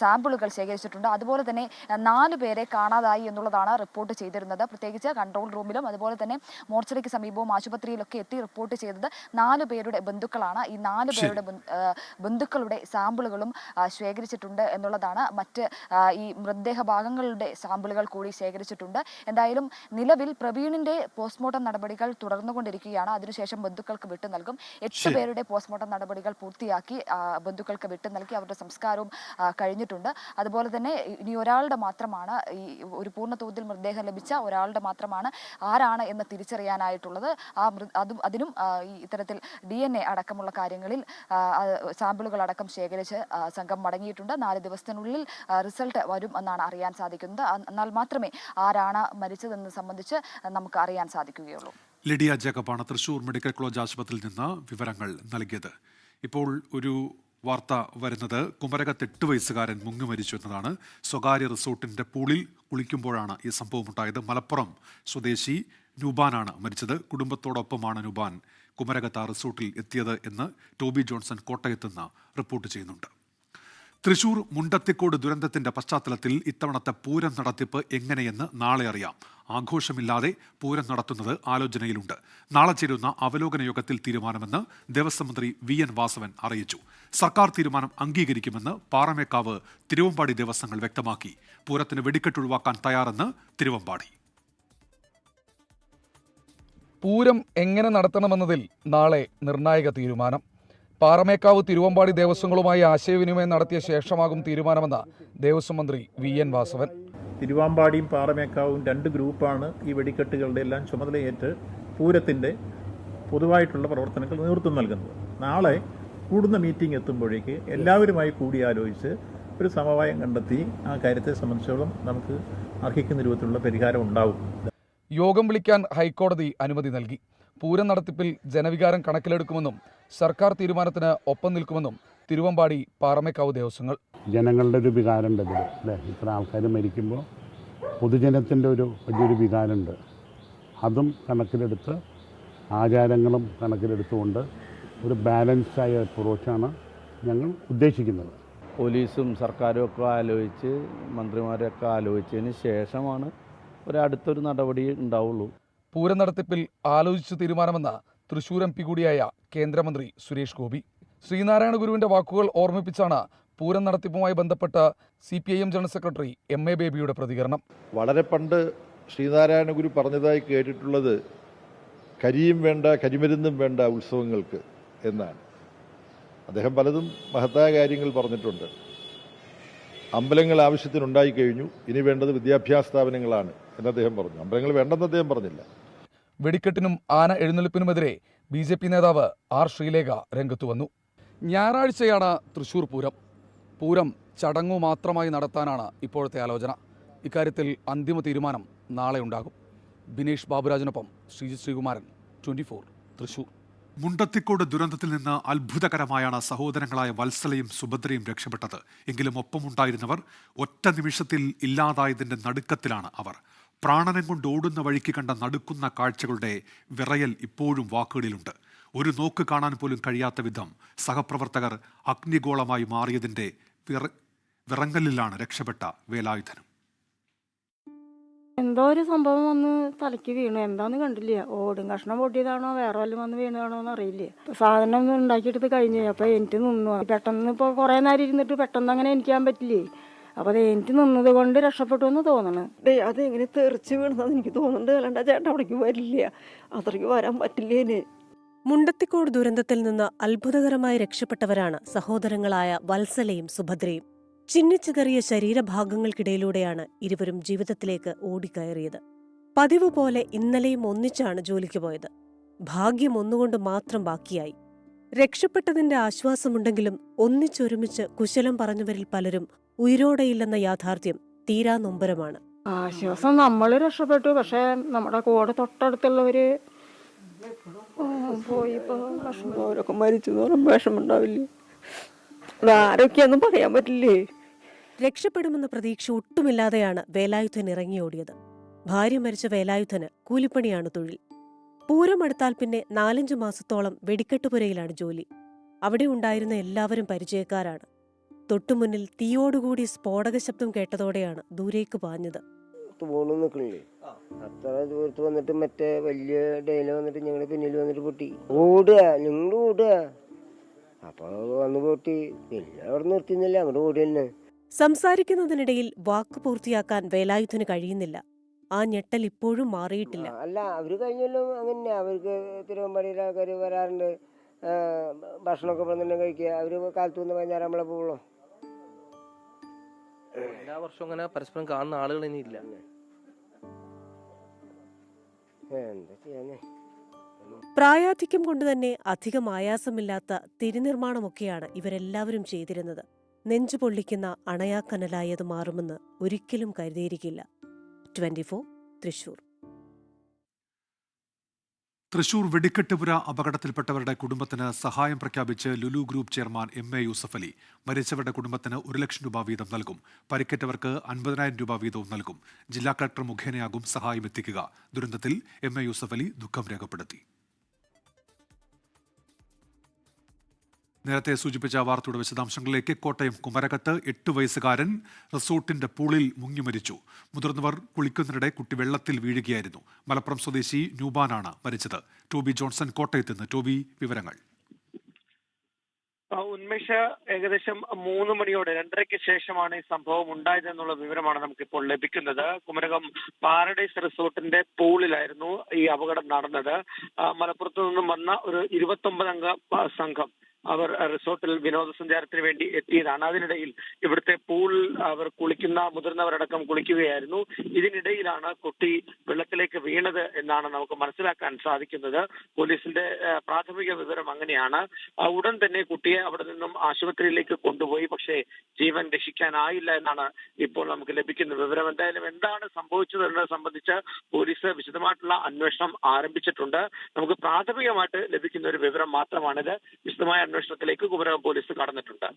സാമ്പിളുകൾ ശേഖരിച്ചിട്ടുണ്ട്. അതുപോലെ തന്നെ 4 പേരെ കാണാതായി എന്നുള്ളതാണ് റിപ്പോർട്ട് ചെയ്തിരുന്നത്. പ്രത്യേകിച്ച് കൺട്രോൾ റൂമിലും അതുപോലെ തന്നെ മോർച്ചറിക്ക് സമീപവും ആശുപത്രിയിലൊക്കെ എത്തി റിപ്പോർട്ട് ചെയ്തത് 4 പേരുടെ ബന്ധുക്കളാണ്. ഈ 4 പേരുടെ ബന്ധുക്കളുടെ സാമ്പിളുകളും ശേഖരിച്ചിട്ടുണ്ട് എന്നുള്ളതാണ്. മറ്റ് ഈ മൃതദേഹ ഭാഗങ്ങളുടെ സാമ്പിളുകൾ കൂടി ശേഖരിച്ചിട്ടുണ്ട്. എന്തായാലും നിലവിൽ പ്രവീണിന്റെ പോസ്റ്റ്മോർട്ടം നടപടികൾ തുടർന്നുകൊണ്ടിരിക്കുകയാണ്. അതിനുശേഷം ബന്ധുക്കൾക്ക് വിട്ടു നൽകും. 8 പേരുടെ പോസ്റ്റ്മോർട്ടം നടപടികൾ പൂർത്തിയാക്കി ബന്ധുക്കൾക്ക് വിട്ടു നൽകി. അവരുടെ സംസ്കാരവും കഴിഞ്ഞിട്ടുണ്ട്. അതുപോലെ തന്നെ ഇനി ഒരാളുടെ മാത്രമാണ്, ഈ ഒരു പൂർണ്ണതോതിൽ മൃതദേഹം ലഭിച്ച ഒരാളുടെ മാത്രമാണ് ആരാണ് എന്ന് തിരിച്ചറിയാനായിട്ടുള്ളത്. അതിനും ഇത്തരത്തിൽ DNA അടക്കമുള്ള കാര്യങ്ങളിൽ സാമ്പിളുകൾ അടക്കം ശേഖരിച്ച് സംഘം മടങ്ങിയിട്ടുണ്ട്. 4 ദിവസത്തിനുള്ളിൽ റിസൾട്ട് വരും എന്നാണ് അറിയാൻ സാധിക്കുന്നത്. എന്നാൽ മാത്രമേ ആരാണ് മരിച്ചതെന്ന് സംബന്ധിച്ച് നമുക്ക് അറിയാൻ സാധിക്കുകയുള്ളൂ. ലിഡിയ ജേക്കബാണ് തൃശൂർ മെഡിക്കൽ കോളേജ് ആശുപത്രിയിൽ നിന്ന് വിവരങ്ങൾ നൽകിയത്. ഇപ്പോൾ ഒരു വാർത്ത വരുന്നത് കുമരകത്ത് 8 വയസ്സുകാരൻ മുങ്ങി മരിച്ചു എന്നതാണ്. സ്വകാര്യ റിസോർട്ടിന്റെ പൂളിൽ കുളിക്കുമ്പോഴാണ് ഈ സംഭവമുണ്ടായത്. മലപ്പുറം സ്വദേശി നുബാനാണ് മരിച്ചത്. കുടുംബത്തോടൊപ്പമാണ് നുബാൻ കുമരകത്ത് റിസോർട്ടിൽ എത്തിയത് എന്ന് ടോബി ജോൺസൺ കോട്ടയത്ത് നിന്ന് റിപ്പോർട്ട് ചെയ്യുന്നുണ്ട്. തൃശൂർ മുണ്ടത്തിക്കോട് ദുരന്തത്തിന്റെ പശ്ചാത്തലത്തിൽ ഇത്തവണത്തെ പൂരം നടത്തിപ്പ് എങ്ങനെയെന്ന് നാളെ അറിയാം. ആഘോഷമില്ലാതെ പൂരം നടത്തുന്നത് ആലോചനയിലുണ്ട്. നാളെ ചേരുന്ന അവലോകന യോഗത്തിൽ തീരുമാനമെന്ന് ദേവസ്വം മന്ത്രി VN വാസവൻ അറിയിച്ചു. സർക്കാർ തീരുമാനം അംഗീകരിക്കുമെന്ന് പാറമേക്കാവ് തിരുവമ്പാടി ദേവസ്വങ്ങൾ വ്യക്തമാക്കി. പൂരത്തിന് വെടിക്കെട്ട് ഒഴിവാക്കാൻ തയ്യാറെന്ന് തിരുവമ്പാടി. പൂരം എങ്ങനെ നടത്തണമെന്നതിൽ നാളെ നിർണായക തീരുമാനം. പാറമേക്കാവ് തിരുവമ്പാടി ദേവസ്വങ്ങളുമായി ആശയവിനിമയം നടത്തിയ ശേഷമാകും തീരുമാനമെന്ന് ദേവസ്വം മന്ത്രി VN വാസവൻ. തിരുവാമ്പാടിയും പാറമേക്കാവും 2 ഗ്രൂപ്പാണ് ഈ വെടിക്കെട്ടുകളുടെ എല്ലാം ചുമതലയേറ്റ് പൂരത്തിൻ്റെ പൊതുവായിട്ടുള്ള പ്രവർത്തനങ്ങൾ നേതൃത്വം നൽകുന്നത്. നാളെ കൂടുന്ന മീറ്റിംഗ് എത്തുമ്പോഴേക്ക് എല്ലാവരുമായി കൂടിയാലോചിച്ച് ഒരു സമവായം കണ്ടെത്തി ആ കാര്യത്തെ സംബന്ധിച്ചോളം നമുക്ക് അർഹിക്കുന്ന രൂപത്തിലുള്ള പരിഹാരം ഉണ്ടാവും. യോഗം വിളിക്കാൻ ഹൈക്കോടതി അനുമതി നൽകി. പൂരം നടത്തിപ്പിൽ ജനവികാരം കണക്കിലെടുക്കുമെന്നും സർക്കാർ തീരുമാനത്തിന് ഒപ്പം നിൽക്കുമെന്നും തിരുവമ്പാടി പാറമേക്കാവ് ദേവസ്വങ്ങൾ. ജനങ്ങളുടെ ഒരു വികാരമുണ്ട് ഇതിൽ അല്ലേ, ഇത്ര ആൾക്കാർ മരിക്കുമ്പോൾ പൊതുജനത്തിൻ്റെ ഒരു വലിയൊരു വികാരമുണ്ട്. അതും കണക്കിലെടുത്ത് ആചാരങ്ങളും കണക്കിലെടുത്തുകൊണ്ട് ഒരു ബാലൻസ്ഡായ അപ്രോച്ചാണ് ഞങ്ങൾ ഉദ്ദേശിക്കുന്നത്. പോലീസും സർക്കാരും ഒക്കെ ആലോചിച്ച് മന്ത്രിമാരൊക്കെ ആലോചിച്ചതിന് ശേഷമാണ് അടുത്തൊരു നടപടി ഉണ്ടാവുള്ളൂ. പൂരം നടത്തിപ്പിൽ ആലോചിച്ച് തീരുമാനമെന്ന തൃശൂർ MP കൂടിയായ കേന്ദ്രമന്ത്രി സുരേഷ് ഗോപി. ശ്രീനാരായണ ഗുരുവിന്റെ വാക്കുകൾ ഓർമ്മിപ്പിച്ചാണ് പൂരം നടത്തിപ്പുമായി ബന്ധപ്പെട്ട CPIM ജനറൽ സെക്രട്ടറി MA ബേബിയുടെ പ്രതികരണം. വളരെ പണ്ട് ശ്രീനാരായണ ഗുരു പറഞ്ഞതായി കേട്ടിട്ടുള്ളത് കരിയും വേണ്ട കരിമരുന്നും വേണ്ട ഉത്സവങ്ങൾക്ക് എന്നാണ്. അദ്ദേഹം പലതും മഹത്തായ കാര്യങ്ങൾ പറഞ്ഞിട്ടുണ്ട്. അമ്പലങ്ങൾ ആവശ്യത്തിനുണ്ടായി കഴിഞ്ഞു, ഇനി വേണ്ടത് വിദ്യാഭ്യാസ സ്ഥാപനങ്ങളാണ് എന്ന് അദ്ദേഹം പറഞ്ഞു. അമ്പലങ്ങൾ വേണ്ടെന്ന് അദ്ദേഹം പറഞ്ഞില്ല. വെടിക്കെട്ടിനും ആന എഴുന്നള്ളിപ്പിനുമെതിരെ BJP നേതാവ് R ശ്രീലേഖ രംഗത്തു വന്നു. ഞായറാഴ്ചയാണ് തൃശൂർ പൂരം. പൂരം ചടങ്ങു മാത്രമായി നടത്താനാണ് ഇപ്പോഴത്തെ ആലോചന. ഇക്കാര്യത്തിൽ അന്തിമ തീരുമാനം നാളെ ഉണ്ടാകും. ബിനേഷ് ബാബുരാജിനൊപ്പം ശ്രീജിത് ശ്രീകുമാരൻ, 24 തൃശൂർ. മുണ്ടത്തിക്കോട് ദുരന്തത്തിൽ നിന്ന് അത്ഭുതകരമായാണ് സഹോദരങ്ങളായ വത്സലയും സുഭദ്രയും രക്ഷപ്പെട്ടത്. എങ്കിലും ഒപ്പമുണ്ടായിരുന്നവർ ഒറ്റ നിമിഷത്തിൽ ഇല്ലാതായതിന്റെ നടുക്കത്തിലാണ് അവർ. പ്രാണനം കൊണ്ട് ഓടുന്ന വഴിക്ക് കണ്ട നടുക്കുന്ന കാഴ്ചകളുടെ വിറയൽ ഇപ്പോഴും വാക്കുകളിലുണ്ട്. ഒരു നോക്ക് കാണാൻ പോലും കഴിയാത്ത വിധം സഹപ്രവർത്തകർ അഗ്നിഗോളമായി മാറിയതിന്റെ വിറങ്ങലിലാണ് രക്ഷപ്പെട്ട വേലായുധനും. എന്തോ ഒരു സംഭവം വന്ന് തലയ്ക്ക് വീണു, എന്താന്ന് കണ്ടില്ല. ഓടും കഷ്ണം പൊട്ടിയതാണോ വേറെ വല്ലതും വന്ന് വീണതാണോ എന്ന് അറിയില്ല. സാധനം ഒന്നും ഉണ്ടാക്കിയെടുത്ത് കഴിഞ്ഞു. അപ്പോൾ എനിക്ക് നിന്നു. പെട്ടെന്ന് ഇപ്പോൾ കുറേ നേരം ഇരുന്നിട്ട് പെട്ടെന്ന് അങ്ങനെ എനിക്കാൻ പറ്റില്ലേ. അപ്പോൾ അത് എനിക്ക് നിന്നത് കൊണ്ട് രക്ഷപ്പെട്ടു എന്ന് തോന്നണ്. അതെങ്ങനെ തെറിച്ച് വീണതെന്ന് എനിക്ക് തോന്നുന്നുണ്ട്. അല്ലാണ്ട് ചേട്ടൻ അവിടേക്ക് വരില്ല, അത്രയ്ക്ക് വരാൻ പറ്റില്ലേന്. മുണ്ടത്തിക്കോട് ദുരന്തത്തിൽ നിന്ന് അത്ഭുതകരമായി രക്ഷപ്പെട്ടവരാണ് സഹോദരങ്ങളായ വത്സലയും സുഭദ്രയും. ചിന്നിച്ചിതറിയ ശരീരഭാഗങ്ങൾക്കിടയിലൂടെയാണ് ഇരുവരും ജീവിതത്തിലേക്ക് ഓടിക്കയറിയത്. പതിവ് പോലെ ഇന്നലെയും ഒന്നിച്ചാണ് ജോലിക്ക് പോയത്. ഭാഗ്യം ഒന്നുകൊണ്ട് മാത്രം ബാക്കിയായി. രക്ഷപ്പെട്ടതിന്റെ ആശ്വാസമുണ്ടെങ്കിലും ഒന്നിച്ചൊരുമിച്ച് കുശലം പറഞ്ഞവരിൽ പലരും ഉയിരോടെയില്ലെന്ന യാഥാർത്ഥ്യം തീരാ നൊമ്പരമാണ്. ആശ്വാസം നമ്മൾ രക്ഷപ്പെട്ടു, പക്ഷെ നമ്മുടെ കൂടെ തൊട്ടടുത്തുള്ളവര് പോയിപ്പോ അവരൊക്കെ മരിച്ചു വിഷമുണ്ടാവില്ലേ. അതാരൊക്കെയാന്നും പറയാൻ പറ്റില്ലേ. രക്ഷപ്പെടുമെന്ന പ്രതീക്ഷ ഒട്ടുമില്ലാതെയാണ് വേലായുധൻ ഇറങ്ങിയോടിയത്. ഭാര്യ മരിച്ച വേലായുധന് കൂലിപ്പണിയാണ് തൊഴിൽ. പൂരമെടുത്താൽ പിന്നെ 4-5 മാസത്തോളം വെടിക്കെട്ടുപുരയിലാണ് ജോലി. അവിടെ ഉണ്ടായിരുന്ന എല്ലാവരും പരിചയക്കാരാണ്. തൊട്ടുമുന്നിൽ തീയോടുകൂടി സ്ഫോടക ശബ്ദം കേട്ടതോടെയാണ് ദൂരേക്ക് പാഞ്ഞത്. അത്ര ദൂരത്ത് വന്നിട്ട് മറ്റേ വലിയ ഡേല വന്നിട്ട് ഞങ്ങളുടെ പിന്നിൽ വന്നിട്ട് പൊട്ടി. ഓടുക, നിങ്ങൾ ഓടുക. അപ്പൊ വന്ന് പൊട്ടി. പിന്നെ അവിടെ നിർത്തിന്നില്ല, അങ്ങോട്ട് ഓടി തന്നെ. സംസാരിക്കുന്നതിനിടയിൽ വാക്ക് പൂർത്തിയാക്കാൻ വേലായുധന് കഴിയുന്നില്ല. ആ ഞെട്ടൽ ഇപ്പോഴും മാറിയിട്ടില്ല. അല്ല, അവര് കഴിഞ്ഞല്ലോ അങ്ങനെ. അവർക്ക് തിരുവമ്പാടിയിലെ ആൾക്കാർ വരാറുണ്ട്, ഭക്ഷണമൊക്കെ പറഞ്ഞിട്ടുണ്ടെങ്കിൽ കഴിക്കുക. അവര് കാലത്ത് വന്ന് വൈകുന്നേരം നമ്മളെ പോകുള്ളൂ. എല്ലാ വർഷവും അങ്ങനെ പരസ്പരം കാണുന്ന ആളുകൾ ഇനി ഇല്ല. എന്താ ചെയ്യാനേ. പ്രായാധിക്യം കൊണ്ടുതന്നെ അധികം ആയാസമില്ലാത്ത തിരുനിർമ്മാണമൊക്കെയാണ് ഇവരെല്ലാവരും ചെയ്തിരുന്നത്. നെഞ്ചു പൊള്ളിക്കുന്ന അണയാക്കനലായത് മാറുമെന്ന് ഒരിക്കലും കരുതിയിരിക്കില്ല. 24 തൃശൂർ. തൃശൂർ വെടിക്കെട്ടുപുര അപകടത്തിൽപ്പെട്ടവരുടെ കുടുംബത്തിന് സഹായം പ്രഖ്യാപിച്ച് Lulu group chairman MA Yusuf Ali. മരിച്ചവരുടെ കുടുംബത്തിന് 1 ലക്ഷം രൂപ വീതം നൽകും. പരിക്കേറ്റവർക്ക് 50,000 രൂപ വീതവും നൽകും. ജില്ലാ കളക്ടർ മുഖേനയാകും സഹായം എത്തിക്കുക. ദുരന്തത്തിൽ MA യൂസഫ് അലി ദുഃഖം രേഖപ്പെടുത്തി. നേരത്തെ സൂചിപ്പിച്ച വാർത്തയുടെ വിശദാംശങ്ങളിലേക്ക്. കോട്ടയം കുമരകത്ത് 8 വയസ്സുകാരൻ റിസോർട്ടിന്റെ പൂളിൽ മുങ്ങി മരിച്ചു. മുതിർന്നവർ കുളിക്കുന്നതിനിടെ കുട്ടി വെള്ളത്തിൽ വീഴുകയായിരുന്നു. മലപ്പുറം സ്വദേശി ന്യൂബാനാണ് മരിച്ചത്. ടോബി ജോൺസൺ കോട്ടയത്ത് നിന്ന്. ടോബി, വിവരങ്ങൾ. ഉന്മേഷ ഏകദേശം 3 മണിയോടെ 2:30 ശേഷമാണ് ഈ സംഭവം ഉണ്ടായതെന്നുള്ള വിവരമാണ് നമുക്കിപ്പോൾ ലഭിക്കുന്നത്. കുമരകം പാരഡൈസ് റിസോർട്ടിന്റെ പൂളിലായിരുന്നു ഈ അപകടം നടന്നത്. മലപ്പുറത്തു നിന്നും വന്ന ഒരു 29 അംഗ സംഘം അവർ റിസോർട്ടിൽ വിനോദസഞ്ചാരത്തിന് വേണ്ടി എത്തിയതാണ്. അതിനിടയിൽ ഇവിടുത്തെ പൂളിൽ അവർ കുളിക്കുന്ന മുതിർന്നവരടക്കം കുളിക്കുകയായിരുന്നു. ഇതിനിടയിലാണ് കുട്ടി വെള്ളത്തിലേക്ക് വീണത് എന്നാണ് നമുക്ക് മനസ്സിലാക്കാൻ സാധിക്കുന്നത്. പോലീസിന്റെ പ്രാഥമിക വിവരം അങ്ങനെയാണ്. ഉടൻ തന്നെ കുട്ടിയെ അവിടെ നിന്നും ആശുപത്രിയിലേക്ക് കൊണ്ടുപോയി. പക്ഷേ ജീവൻ രക്ഷിക്കാനായില്ല എന്നാണ് ഇപ്പോൾ നമുക്ക് ലഭിക്കുന്ന വിവരം. എന്തായാലും എന്താണ് സംഭവിച്ചതെന്നത് സംബന്ധിച്ച് പോലീസ് വിശദമായിട്ടുള്ള അന്വേഷണം ആരംഭിച്ചിട്ടുണ്ട്. നമുക്ക് പ്രാഥമികമായിട്ട് ലഭിക്കുന്ന ഒരു വിവരം മാത്രമാണിത്. വിശദമായ അന്വേഷണത്തിലേക്ക് കുമരകം പോലീസ് കടന്നിട്ടുണ്ട്.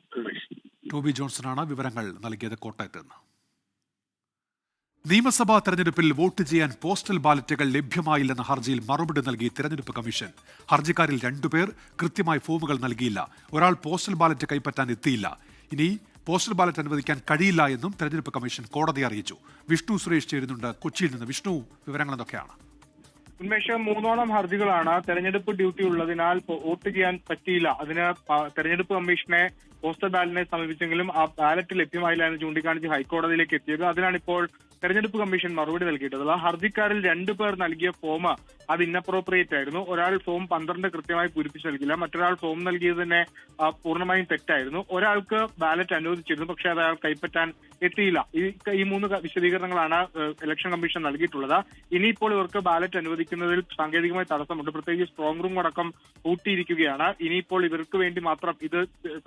ടോബി ജോൺസണാണ് വിവരങ്ങൾ നൽകിയത് കോട്ടയത്ത് നിന്ന്. നിയമസഭാ തെരഞ്ഞെടുപ്പിൽ വോട്ട് ചെയ്യാൻ പോസ്റ്റൽ ബാലറ്റുകൾ ലഭ്യമായില്ലെന്ന ഹർജിയിൽ മറുപടി നൽകി തെരഞ്ഞെടുപ്പ് കമ്മീഷൻ. ഹർജിക്കാരിൽ 2 പേർ കൃത്യമായി ഫോമുകൾ നൽകിയില്ല. ഒരാൾ പോസ്റ്റൽ ബാലറ്റ് കൈപ്പറ്റാൻ എത്തിയില്ല. ഇനി പോസ്റ്റൽ ബാലറ്റ് അനുവദിക്കാൻ കഴിയില്ല എന്നും തെരഞ്ഞെടുപ്പ് കമ്മീഷൻ കോടതിയെ അറിയിച്ചു. വിഷ്ണു സുരേഷ് ചേരുന്നുണ്ട് കൊച്ചിയിൽ നിന്ന്. വിഷ്ണു, വിവരങ്ങൾ എന്തൊക്കെയാണ്? ഉന്മേഷം, 3ഓളം ഹർജികളാണ്. തെരഞ്ഞെടുപ്പ് ഡ്യൂട്ടി ഉള്ളതിനാൽ വോട്ട് ചെയ്യാൻ പറ്റിയില്ല. അതിന് തെരഞ്ഞെടുപ്പ് കമ്മീഷനെ പോസ്റ്റൽ ബാലറ്റിനെ സമീപിച്ചെങ്കിലും ആ ബാലറ്റ് ലഭ്യമായില്ല എന്ന് ചൂണ്ടിക്കാണിച്ച് ഹൈക്കോടതിയിലേക്ക് എത്തിയത്. അതിനാണ് ഇപ്പോൾ തെരഞ്ഞെടുപ്പ് കമ്മീഷൻ മറുപടി നൽകിയിട്ടുള്ളത്. ഹർജിക്കാരിൽ 2 പേർ നൽകിയ ഫോം അത് ഇന്നപ്രോപ്രിയേറ്റ് ആയിരുന്നു. ഒരാൾ ഫോം 12 കൃത്യമായി പൂരിപ്പിച്ച് നൽകില്ല. മറ്റൊരാൾ ഫോം നൽകിയത് തന്നെ പൂർണ്ണമായും തെറ്റായിരുന്നു. ഒരാൾക്ക് ബാലറ്റ് അനുവദിച്ചിരുന്നു, പക്ഷേ അത് അയാൾ കൈപ്പറ്റാൻ എത്തിയില്ല. ഈ 3 വിശദീകരണങ്ങളാണ് ഇലക്ഷൻ കമ്മീഷൻ നൽകിയിട്ടുള്ളത്. ഇനിയിപ്പോൾ ഇവർക്ക് ബാലറ്റ് അനുവദിക്കുന്നതിൽ സാങ്കേതികമായി തടസ്സമുണ്ട്. പ്രത്യേകിച്ച് സ്ട്രോങ് റൂം അടക്കം പൂട്ടിയിരിക്കുകയാണ്. ഇനിയിപ്പോൾ ഇവർക്ക് വേണ്ടി മാത്രം ഇത്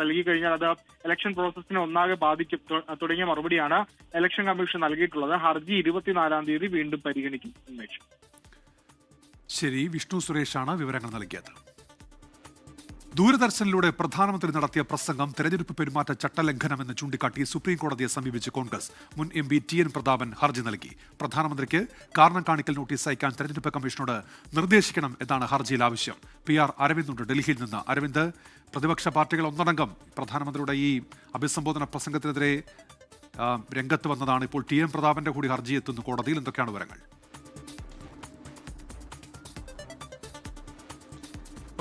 നൽകി കഴിഞ്ഞാൽ അത് ഇലക്ഷൻ പ്രോസസ്സിനെ ഒന്നാകെ ബാധിക്കും തുടങ്ങിയ മറുപടിയാണ് ഇലക്ഷൻ കമ്മീഷൻ നൽകിയിട്ടുള്ളത്. ഹർജി 24-ാം തീയതി വീണ്ടും പരിഗണിക്കും. ശരി, വിഷ്ണു സുരേഷാണ് വിവരങ്ങൾ നൽകിയത്. ദൂരദർശനിലൂടെ പ്രധാനമന്ത്രി നടത്തിയ പ്രസംഗം തെരഞ്ഞെടുപ്പ് പെരുമാറ്റ ചട്ടലംഘനമെന്ന് ചൂണ്ടിക്കാട്ടി സുപ്രീം കോടതിയെ സമീപിച്ച് കോൺഗ്രസ്. മുൻ MP TN പ്രതാപൻ ഹർജി നൽകി. പ്രധാനമന്ത്രിക്ക് കാരണം കാണിക്കൽ നോട്ടീസ് അയക്കാൻ തെരഞ്ഞെടുപ്പ് കമ്മീഷനോട് നിർദ്ദേശിക്കണം എന്നാണ് ഹർജിയിൽ ആവശ്യം. PR അരവിന്ദ് ഡൽഹിയിൽ നിന്ന്. അരവിന്ദ്, പ്രതിപക്ഷ പാർട്ടികൾ ഒന്നടങ്കം പ്രധാനമന്ത്രിയുടെ ഈ അഭിസംബോധന പ്രസംഗത്തിനെതിരെ രംഗത്ത് വന്നതാണ്. ഇപ്പോൾ TN പ്രതാപന്റെ കൂടി ഹർജി എത്തുന്നു കോടതിയിൽ. എന്തൊക്കെയാണ് വിവരങ്ങൾ?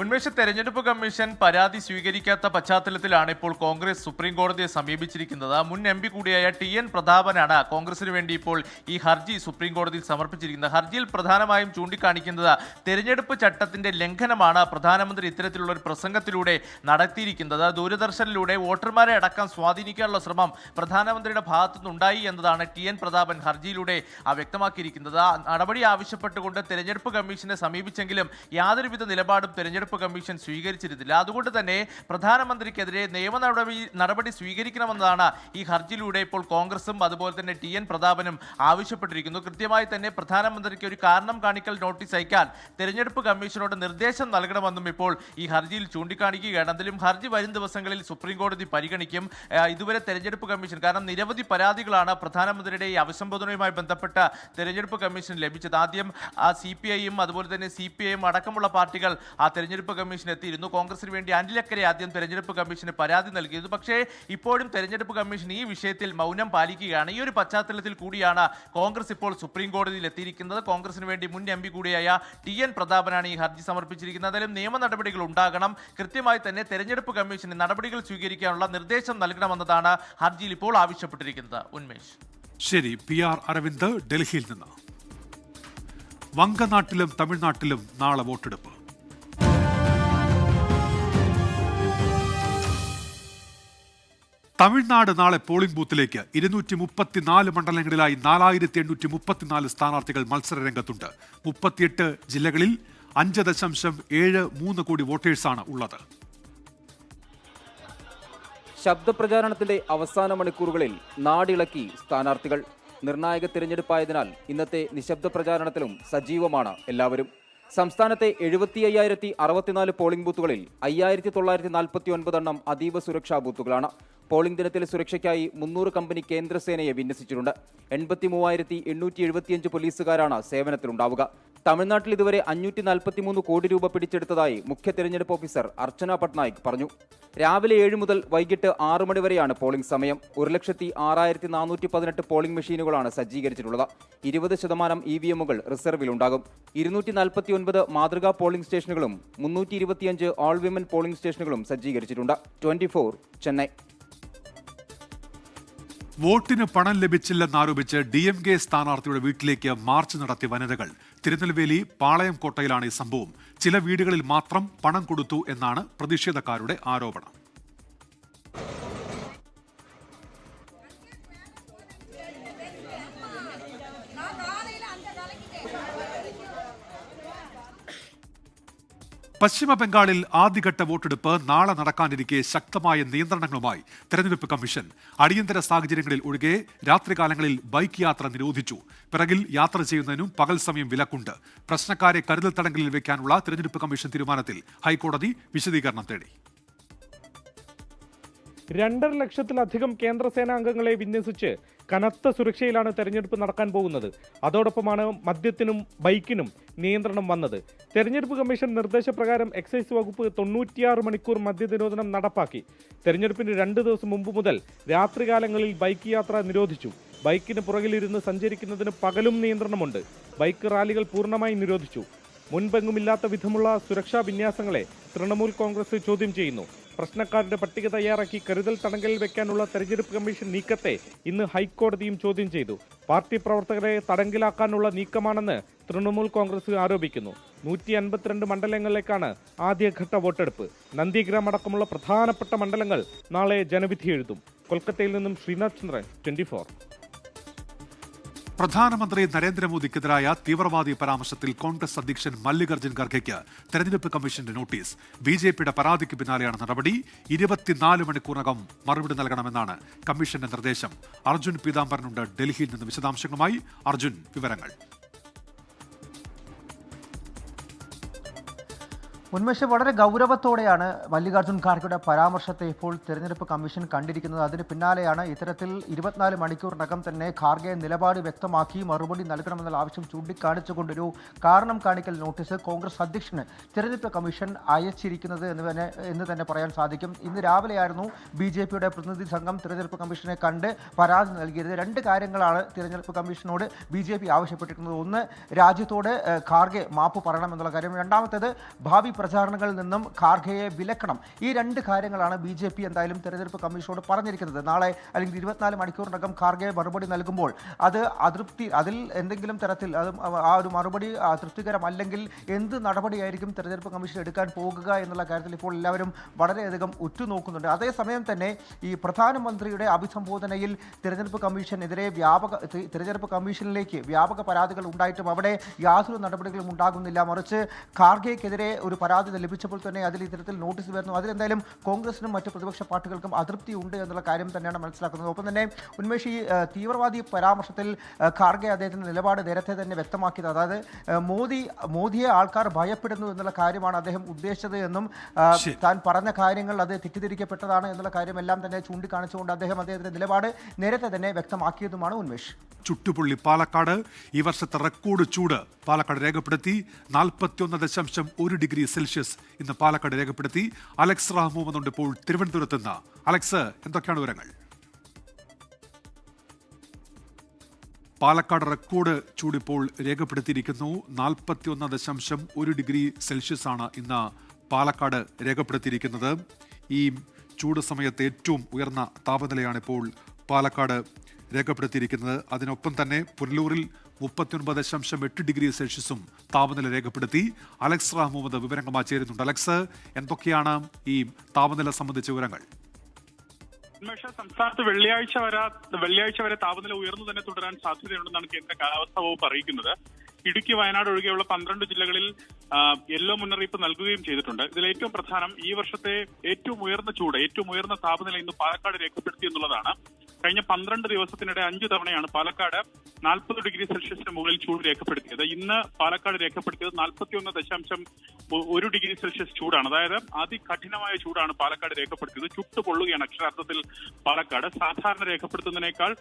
ഉന്മേഷ, തെരഞ്ഞെടുപ്പ് കമ്മീഷൻ പരാതി സ്വീകരിക്കാത്ത പശ്ചാത്തലത്തിലാണ് ഇപ്പോൾ കോൺഗ്രസ് സുപ്രീം കോടതിയെ സമീപിച്ചിരിക്കുന്നത്. മുൻ MP കൂടിയായ TN പ്രതാപനാണ് കോൺഗ്രസിന് വേണ്ടി ഇപ്പോൾ ഈ ഹർജി സുപ്രീം കോടതിയിൽ സമർപ്പിച്ചിരിക്കുന്നത്. ഹർജിയിൽ പ്രധാനമായും ചൂണ്ടിക്കാണിക്കുന്നത് തെരഞ്ഞെടുപ്പ് ചട്ടത്തിന്റെ ലംഘനമാണ് പ്രധാനമന്ത്രി ഇത്തരത്തിലുള്ള ഒരു പ്രസംഗത്തിലൂടെ നടത്തിയിരിക്കുന്നത്. ദൂരദർശനിലൂടെ വോട്ടർമാരെ അടക്കം സ്വാധീനിക്കാനുള്ള ശ്രമം പ്രധാനമന്ത്രിയുടെ ഭാഗത്തുനിന്നുണ്ടായി എന്നതാണ് TN പ്രതാപൻ ഹർജിയിലൂടെ വ്യക്തമാക്കിയിരിക്കുന്നത്. നടപടി ആവശ്യപ്പെട്ടുകൊണ്ട് തെരഞ്ഞെടുപ്പ് കമ്മീഷനെ സമീപിച്ചെങ്കിലും യാതൊരുവിധ നിലപാടും തെരഞ്ഞെടുപ്പ് കമ്മീഷൻ സ്വീകരിച്ചിരുന്നില്ല. അതുകൊണ്ട് തന്നെ പ്രധാനമന്ത്രിക്കെതിരെ നിയമ നടപടി സ്വീകരിക്കണമെന്നതാണ് ഈ ഹർജിയിലൂടെ ഇപ്പോൾ കോൺഗ്രസും അതുപോലെ തന്നെ TN പ്രതാപനും ആവശ്യപ്പെട്ടിരിക്കുന്നു. കൃത്യമായി തന്നെ പ്രധാനമന്ത്രിക്ക് ഒരു കാരണം കാണിക്കൽ നോട്ടീസ് അയക്കാൻ തെരഞ്ഞെടുപ്പ് കമ്മീഷനോട് നിർദ്ദേശം നൽകണമെന്നും ഇപ്പോൾ ഈ ഹർജിയിൽ ചൂണ്ടിക്കാണിക്കുകയാണ്. എന്തായാലും ഹർജി വരും ദിവസങ്ങളിൽ സുപ്രീം കോടതി പരിഗണിക്കും. ഇതുവരെ തെരഞ്ഞെടുപ്പ് കമ്മീഷൻ, കാരണം നിരവധി പരാതികളാണ് പ്രധാനമന്ത്രിയുടെ ഈ അഭിസംബോധനയുമായി ബന്ധപ്പെട്ട തെരഞ്ഞെടുപ്പ് കമ്മീഷൻ ലഭിച്ചത്. ആദ്യം CPIയും അതുപോലെ തന്നെ CPIയും അടക്കമുള്ള പാർട്ടികൾ ആ തെരഞ്ഞെടുപ്പ് കമ്മീഷൻ എത്തിയിരുന്നു. കോൺഗ്രസിന് വേണ്ടി അനിലക്കരെ ആദ്യം തെരഞ്ഞെടുപ്പ് കമ്മീഷന് പരാതി നൽകിയത്. പക്ഷേ ഇപ്പോഴും തെരഞ്ഞെടുപ്പ് കമ്മീഷൻ ഈ വിഷയത്തിൽ മൗനം പാലിക്കുകയാണ്. ഈ ഒരു പശ്ചാത്തലത്തിൽ കൂടിയാണ് കോൺഗ്രസ് ഇപ്പോൾ സുപ്രീം കോടതിയിൽ എത്തിയിരിക്കുന്നത്. കോൺഗ്രസിന് വേണ്ടി മുൻ MP കൂടിയായ TN പ്രതാപനാണ് ഈ ഹർജി സമർപ്പിച്ചിരിക്കുന്നത്. എന്തായാലും നിയമ നടപടികൾ ഉണ്ടാകണം. കൃത്യമായി തന്നെ തെരഞ്ഞെടുപ്പ് കമ്മീഷന് നടപടികൾ സ്വീകരിക്കാനുള്ള നിർദ്ദേശം നൽകണമെന്നതാണ് ഹർജിയിൽ ഇപ്പോൾ ആവശ്യപ്പെട്ടിരിക്കുന്നത്. ഉന്മേഷ്. ശരി, PR അരവിന്ദ് ഡൽഹിയിൽ നിന്ന്. വങ്കനാട്ടിലും തമിഴ്നാട്ടിലും നാളെ വോട്ടെടുപ്പ്. തമിഴ്നാട് നാളെ പോളിംഗ് ബൂത്തിലേക്ക് 234 മണ്ഡലങ്ങളിലായി 4834 സ്ഥാനാർത്ഥികൾ മത്സര രംഗത്തുണ്ട്. 38 ജില്ലകളിൽ 5.73 കോടി വോട്ടേഴ്സാണ് ഉള്ളത്. ശബ്ദപ്രചാരണത്തിന്റെ അവസാന മണിക്കൂറുകളിൽ നാടിളക്കി സ്ഥാനാർത്ഥികൾ. നിർണായക തിരഞ്ഞെടുപ്പായതിനാൽ ഇന്നത്തെ നിശബ്ദ പ്രചാരണത്തിലും സജീവമാണ് എല്ലാവരും. സംസ്ഥാനത്തെ 75,064 പോളിംഗ് ബൂത്തുകളിൽ 5,949 എണ്ണം അതീവ സുരക്ഷാ ബൂത്തുകളാണ്. പോളിംഗ് ദിനത്തിലെ സുരക്ഷയ്ക്കായി 300 കമ്പനി കേന്ദ്രസേനയെ വിന്യസിച്ചിട്ടുണ്ട്. 83,875 പോലീസുകാരാണ് സേവനത്തിലുണ്ടാവുക. തമിഴ്നാട്ടിൽ ഇതുവരെ 543 കോടി രൂപ പിടിച്ചെടുത്തതായി മുഖ്യ തെരഞ്ഞെടുപ്പ് ഓഫീസർ അർച്ചന പട്നായിക് പറഞ്ഞു. രാവിലെ 7 മുതൽ വൈകിട്ട് 6 മണി വരെയാണ് പോളിംഗ് സമയം. 1,06,418 പോളിംഗ് മെഷീനുകളാണ് സജ്ജീകരിച്ചിട്ടുള്ളത്. 20% EVMകൾ റിസർവിലുണ്ടാകും. 249 മാതൃകാ പോളിംഗ് സ്റ്റേഷനുകളും 325 ഓൾ വിമൻ പോളിംഗ് സ്റ്റേഷനുകളും സജ്ജീകരിച്ചിട്ടുണ്ട്. 24 ചെന്നൈ. വോട്ടിന് പണം ലഭിച്ചില്ലെന്നാരോപിച്ച് DMK സ്ഥാനാർത്ഥിയുടെ വീട്ടിലേക്ക് മാർച്ച് നടത്തിയ വനിതകൾ. തിരുനെൽവേലി പാളയം കോട്ടയിലാണ് ഈ സംഭവം. ചില വീടുകളിൽ മാത്രം പണം കൊടുത്തു എന്നാണ് പ്രതിഷേധക്കാരുടെ ആരോപണം. പശ്ചിമ ബംഗാളിൽ ആദ്യഘട്ട വോട്ടെടുപ്പ് നാളെ നടക്കാനിരിക്കെ ശക്തമായ നിയന്ത്രണങ്ങളുമായി തെരഞ്ഞെടുപ്പ് കമ്മീഷൻ. അടിയന്തര സാഹചര്യങ്ങളിൽ ഒഴികെ രാത്രികാലങ്ങളിൽ ബൈക്ക് യാത്ര നിരോധിച്ചു. പിറകിൽ യാത്ര ചെയ്യുന്നതിനും പകൽ സമയം വിലക്കുണ്ട്. പ്രശ്നക്കാരെ കരുതൽ തടങ്കലിൽ വെക്കാനുള്ള തെരഞ്ഞെടുപ്പ് കമ്മീഷൻ തീരുമാനത്തിൽ ഹൈക്കോടതി വിശദീകരണം തേടി. 2.5 ലക്ഷത്തിലധികം കേന്ദ്രസേനാംഗങ്ങളെ വിന്യസിച്ച് കനത്ത സുരക്ഷയിലാണ് തെരഞ്ഞെടുപ്പ് നടക്കാൻ പോകുന്നത്. അതോടൊപ്പമാണ് മദ്യത്തിനും ബൈക്കിനും നിയന്ത്രണം വന്നത്. തെരഞ്ഞെടുപ്പ് കമ്മീഷൻ നിർദ്ദേശപ്രകാരം എക്സൈസ് വകുപ്പ് 96 മണിക്കൂർ മദ്യനിരോധനം നടപ്പാക്കി. തെരഞ്ഞെടുപ്പിന് 2 ദിവസം മുമ്പ് മുതൽ രാത്രികാലങ്ങളിൽ ബൈക്ക് യാത്ര നിരോധിച്ചു. ബൈക്കിന് പുറകിലിരുന്ന് സഞ്ചരിക്കുന്നതിന് പകലും നിയന്ത്രണമുണ്ട്. ബൈക്ക് റാലികൾ പൂർണ്ണമായി നിരോധിച്ചു. മുൻപെങ്ങുമില്ലാത്ത വിധമുള്ള സുരക്ഷാ വിന്യാസങ്ങളെ തൃണമൂൽ കോൺഗ്രസ് ചോദ്യം ചെയ്യുന്നു. പ്രശ്നക്കാരുടെ പട്ടിക തയ്യാറാക്കി കരുതൽ തടങ്കലിൽ വെക്കാനുള്ള തെരഞ്ഞെടുപ്പ് കമ്മീഷൻ നീക്കത്തെ ഇന്ന് ഹൈക്കോടതിയും ചോദ്യം ചെയ്തു. പാർട്ടി പ്രവർത്തകരെ തടങ്കലാക്കാനുള്ള നീക്കമാണെന്ന് തൃണമൂൽ കോൺഗ്രസ് ആരോപിക്കുന്നു. 152 മണ്ഡലങ്ങളിലേക്കാണ് ആദ്യഘട്ട വോട്ടെടുപ്പ്. നന്ദിഗ്രാം അടക്കമുള്ള പ്രധാനപ്പെട്ട മണ്ഡലങ്ങൾ നാളെ ജനവിധി എഴുതും. കൊൽക്കത്തയിൽ നിന്നും ശ്രീനാഥ് ചന്ദ്രൻ, 24. പ്രധാനമന്ത്രി നരേന്ദ്രമോദിക്കെതിരായ തീവ്രവാദി പരാമർശത്തിൽ കോൺഗ്രസ് അധ്യക്ഷൻ മല്ലികാർജ്ജുൻ ഖർഗെയ്ക്ക് തെരഞ്ഞെടുപ്പ് കമ്മീഷന്റെ നോട്ടീസ്. ബിജെപിയുടെ പരാതിക്ക് പിന്നാലെയാണ് നടപടി. 24 മണിക്കൂറിനകം മറുപടി നൽകണമെന്നാണ് കമ്മീഷന്റെ നിർദ്ദേശം. അർജുൻ പീതാംബരനുണ്ട് ഡൽഹിയിൽ നിന്ന് വിശദാംശങ്ങളുമായി. അർജുൻ, വിവരങ്ങൾ. ഉന്മേഷ്, വളരെ ഗൗരവത്തോടെയാണ് മല്ലികാർജ്ജുൻ ഖാർഗെയുടെ പരാമർശത്തെ ഇപ്പോൾ തെരഞ്ഞെടുപ്പ് കമ്മീഷൻ കണ്ടിരിക്കുന്നത്. അതിന് പിന്നാലെയാണ് ഇത്തരത്തിൽ 24 മണിക്കൂറിനകം തന്നെ ഖാർഗെ നിലപാട് വ്യക്തമാക്കി മറുപടി നൽകണമെന്നുള്ള ആവശ്യം ചൂണ്ടിക്കാണിച്ചുകൊണ്ടൊരു കാരണം കാണിക്കൽ നോട്ടീസ് കോൺഗ്രസ് അധ്യക്ഷന് തെരഞ്ഞെടുപ്പ് കമ്മീഷൻ അയച്ചിരിക്കുന്നത് എന്ന് തന്നെ പറയാൻ സാധിക്കും. ഇന്ന് രാവിലെയായിരുന്നു BJPയുടെ പ്രതിനിധി സംഘം തെരഞ്ഞെടുപ്പ് കമ്മീഷനെ കണ്ട് പരാതി നൽകിയത്. 2 കാര്യങ്ങളാണ് തെരഞ്ഞെടുപ്പ് കമ്മീഷനോട് BJP ആവശ്യപ്പെട്ടിരിക്കുന്നത്. ഒന്ന്, രാജ്യത്തോട് ഖാർഗെ മാപ്പ് പറയണമെന്നുള്ള കാര്യം. രണ്ടാമത്തേത്, ഭാവി പ്രചാരണങ്ങളിൽ നിന്നും ഖാർഗെയെ വിലക്കണം. ഈ 2 കാര്യങ്ങളാണ് BJP എന്തായാലും തെരഞ്ഞെടുപ്പ് കമ്മീഷനോട് പറഞ്ഞിരിക്കുന്നത്. നാളെ അല്ലെങ്കിൽ 24 മണിക്കൂറിനകം ഖാർഗെ മറുപടി നൽകുമ്പോൾ അത് അതിൽ എന്തെങ്കിലും തരത്തിൽ ആ ഒരു മറുപടി തൃപ്തികരമല്ലെങ്കിൽ എന്ത് നടപടിയായിരിക്കും തെരഞ്ഞെടുപ്പ് കമ്മീഷൻ എടുക്കാൻ പോകുക എന്നുള്ള കാര്യത്തിൽ ഇപ്പോൾ എല്ലാവരും വളരെയധികം ഉറ്റുനോക്കുന്നുണ്ട്. അതേസമയം തന്നെ ഈ പ്രധാനമന്ത്രിയുടെ അഭിസംബോധനയിൽ തെരഞ്ഞെടുപ്പ് കമ്മീഷനെതിരെ തെരഞ്ഞെടുപ്പ് കമ്മീഷനിലേക്ക് വ്യാപക പരാതികൾ ഉണ്ടായിട്ടും അവിടെ യാതൊരു നടപടികളും ഉണ്ടാകുന്നില്ല. മറിച്ച് ഖാർഗെക്കെതിരെ ഒരു പരാതി ലഭിച്ചപ്പോൾ തന്നെ അതിൽ ഇത്തരത്തിൽ നോട്ടീസ് വരുന്നു. അതിലെന്തായാലും കോൺഗ്രസിനും മറ്റ് പ്രതിപക്ഷ പാർട്ടികൾക്കും അതൃപ്തി ഉണ്ട് എന്നുള്ള കാര്യം തന്നെയാണ് മനസ്സിലാക്കുന്നത്. ഒപ്പം തന്നെ ഉന്മേഷ്, ഈ തീവ്രവാദി പരാമർശത്തിൽ ഖാർഗെ അദ്ദേഹത്തിന്റെ നിലപാട് നേരത്തെ തന്നെ വ്യക്തമാക്കിയത്, അതായത് മോദിയെ ആൾക്കാർ ഭയപ്പെടുന്നു എന്നുള്ള കാര്യമാണ് അദ്ദേഹം ഉദ്ദേശിച്ചത് എന്നും താൻ പറഞ്ഞ കാര്യങ്ങൾ അത് തെറ്റിദ്ധരിക്കപ്പെട്ടതാണ് എന്നുള്ള കാര്യമെല്ലാം തന്നെ ചൂണ്ടിക്കാണിച്ചുകൊണ്ട് അദ്ദേഹത്തിന്റെ നിലപാട് നേരത്തെ തന്നെ വ്യക്തമാക്കിയതുമാണ്. ഉന്മേഷ്, ചുട്ടുപൊള്ളി പാലക്കാട്. ഈ വർഷത്തെ റെക്കോർഡ് ചൂട് പാലക്കാട് രേഖപ്പെടുത്തി. 41.1 ഡിഗ്രി സെൽഷ്യസ് ഇന്ന് പാലക്കാട് രേഖപ്പെടുത്തി. അലക്സ് റഹ്മുണ്ട് ഇപ്പോൾ തിരുവനന്തപുരത്ത് നിന്ന്. അലക്സ്, എന്തൊക്കെയാണ് വിവരങ്ങൾ? പാലക്കാട് റെക്കോർഡ് ചൂട് ഇപ്പോൾ രേഖപ്പെടുത്തിയിരിക്കുന്നു. 41.1 ഡിഗ്രി സെൽഷ്യസ് ആണ് ഇന്ന് പാലക്കാട് രേഖപ്പെടുത്തിയിരിക്കുന്നത്. ഈ ചൂട് സമയത്ത് ഏറ്റവും ഉയർന്ന താപനിലയാണ് ഇപ്പോൾ പാലക്കാട് രേഖപ്പെടുത്തിയിരിക്കുന്നത്. അതിനൊപ്പം തന്നെ പുനലൂരിൽ 39.8 ഡിഗ്രി സെൽഷ്യസും താപനില രേഖപ്പെടുത്തി. അലക്സ് റഹ്മുദ് വിവരങ്ങളുമായി ചേരുന്നുണ്ട്. അലക്സ്, എന്തൊക്കെയാണ് ഈ താപനില സംബന്ധിച്ച വിവരങ്ങൾ? സംസ്ഥാനത്ത് വെള്ളിയാഴ്ച വരെ താപനില ഉയർന്നു തന്നെ തുടരാൻ സാധ്യതയുണ്ടെന്നാണ് കേന്ദ്ര കാലാവസ്ഥാ വകുപ്പ് അറിയിക്കുന്നത്. ഇടുക്കി, വയനാട് ഒഴികെയുള്ള 12 ജില്ലകളിൽ യെല്ലോ മുന്നറിയിപ്പ് നൽകുകയും ചെയ്തിട്ടുണ്ട്. ഇതിൽ ഏറ്റവും പ്രധാനം ഈ വർഷത്തെ ഏറ്റവും ഉയർന്ന താപനില ഇന്ന് പാലക്കാട് രേഖപ്പെടുത്തി എന്നുള്ളതാണ്. കഴിഞ്ഞ 12 ദിവസത്തിനിടെ 5 തവണയാണ് പാലക്കാട് 40 ഡിഗ്രി സെൽഷ്യസിന് മുകളിൽ ചൂട് രേഖപ്പെടുത്തിയത്. ഇന്ന് പാലക്കാട് രേഖപ്പെടുത്തിയത് 41.1 ഡിഗ്രി സെൽഷ്യസ് ചൂടാണ്. അതായത് അതികഠിനമായ ചൂടാണ് പാലക്കാട് രേഖപ്പെടുത്തിയത്. ചുട്ടുപൊള്ളുകയാണ് അക്ഷരാർത്ഥത്തിൽ പാലക്കാട്. സാധാരണ രേഖപ്പെടുത്തുന്നതിനേക്കാൾ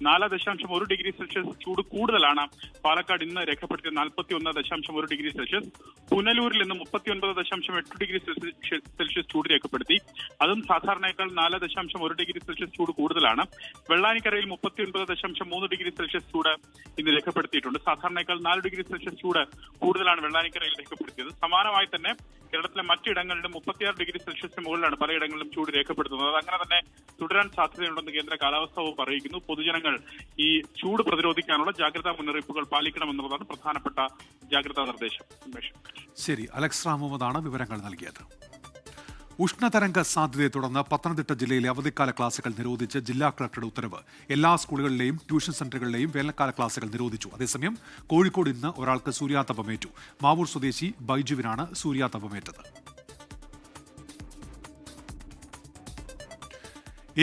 4.1 ഡിഗ്രി സെൽഷ്യസ് ചൂട് കൂടുതലാണ് പാലക്കാട് ഇന്ന് രേഖപ്പെടുത്തിയത്. 41.1 ഡിഗ്രി സെൽഷ്യസ്. പുനലൂരിൽ നിന്ന് 39.8 ഡിഗ്രി സെൽഷ്യസ് ചൂട് രേഖപ്പെടുത്തി. അതും സാധാരണയേക്കാൾ 4.1 ഡിഗ്രി സെൽഷ്യസ് ചൂട് കൂടുതലാണ്. വെള്ളാനിക്കരയിൽ 39.3 ഡിഗ്രി സെൽഷ്യസ് ചൂട് ഇന്ന് രേഖപ്പെടുത്തിയിട്ടുണ്ട്. സാധാരണയേക്കാൾ 4 ഡിഗ്രി സെൽഷ്യസ് ചൂട് കൂടുതലാണ് വെള്ളാനിക്കരയിൽ രേഖപ്പെടുത്തിയത്. സമാനമായി തന്നെ കേരളത്തിലെ മറ്റിടങ്ങളിലും 36 ഡിഗ്രി സെൽഷ്യസിന് മുകളിലാണ് പലയിടങ്ങളിലും ചൂട് രേഖപ്പെടുത്തുന്നത്. അങ്ങനെ തന്നെ തുടരാൻ സാധ്യതയുണ്ടെന്ന് കേന്ദ്ര കാലാവസ്ഥാ വകുപ്പ് അറിയിക്കുന്നു. പൊതുജനങ്ങൾ ഈ ചൂട് പ്രതിരോധിക്കാനുള്ള ജാഗ്രതാ മുന്നറിയിപ്പുകൾ പാലിക്കണമെന്നുള്ളതാണ് പ്രധാനപ്പെട്ട ജാഗ്രതാ നിർദ്ദേശം. ശരി, അലക്സ് റാമുമതാണ് വിവരങ്ങൾ നൽകിയത്. ഉഷ്ണതരംഗ സാധ്യതയെ തുടർന്ന് പത്തനംതിട്ട ജില്ലയിലെ അവധിക്കാല ക്ലാസുകൾ നിരോധിച്ച് ജില്ലാ കളക്ടറുടെ ഉത്തരവ്. എല്ലാ സ്കൂളുകളിലെയും ട്യൂഷൻ സെന്ററുകളിലെയും വേനൽക്കാല ക്ലാസുകൾ നിരോധിച്ചു. അതേസമയം കോഴിക്കോട് ഇന്ന് ഒരാൾക്ക് സൂര്യാതപമേറ്റു. മാവൂർ സ്വദേശി ബൈജുവിനാണ് സൂര്യാതപമേറ്റത്.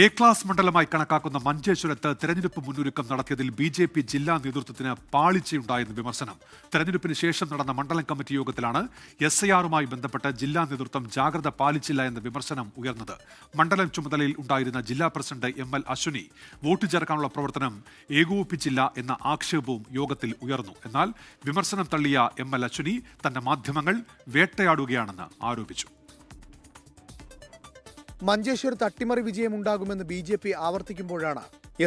എ ക്ലാസ് മണ്ഡലമായി കണക്കാക്കുന്ന മഞ്ചേശ്വരത്ത് തെരഞ്ഞെടുപ്പ് മുന്നൊരുക്കം നടത്തിയതിൽ BJP ജില്ലാ നേതൃത്വത്തിന് പാളിച്ചയുണ്ടായെന്ന് വിമർശനം. തെരഞ്ഞെടുപ്പിന് ശേഷം നടന്ന മണ്ഡലം കമ്മിറ്റി യോഗത്തിലാണ് SIR-മായി ബന്ധപ്പെട്ട് ജില്ലാ നേതൃത്വം ജാഗ്രത പാലിച്ചില്ല എന്ന വിമർശനം ഉയർന്നത്. മണ്ഡലം ചുമതലയിൽ ഉണ്ടായിരുന്ന ജില്ലാ പ്രസിഡന്റ് ML അശ്വിനി വോട്ട് ചേർക്കാനുള്ള പ്രവർത്തനം ഏകോപിപ്പിച്ചില്ല എന്ന ആക്ഷേപവും യോഗത്തിൽ ഉയർന്നു. എന്നാൽ വിമർശനം തള്ളിയ ML അശ്വിനി തന്റെ മാധ്യമങ്ങൾ വേട്ടയാടുകയാണെന്ന് ആരോപിച്ചു. മഞ്ചേശ്വരത്ത് അട്ടിമറി വിജയമുണ്ടാകുമെന്ന് BJP ആവർത്തിക്കുമ്പോഴാണ്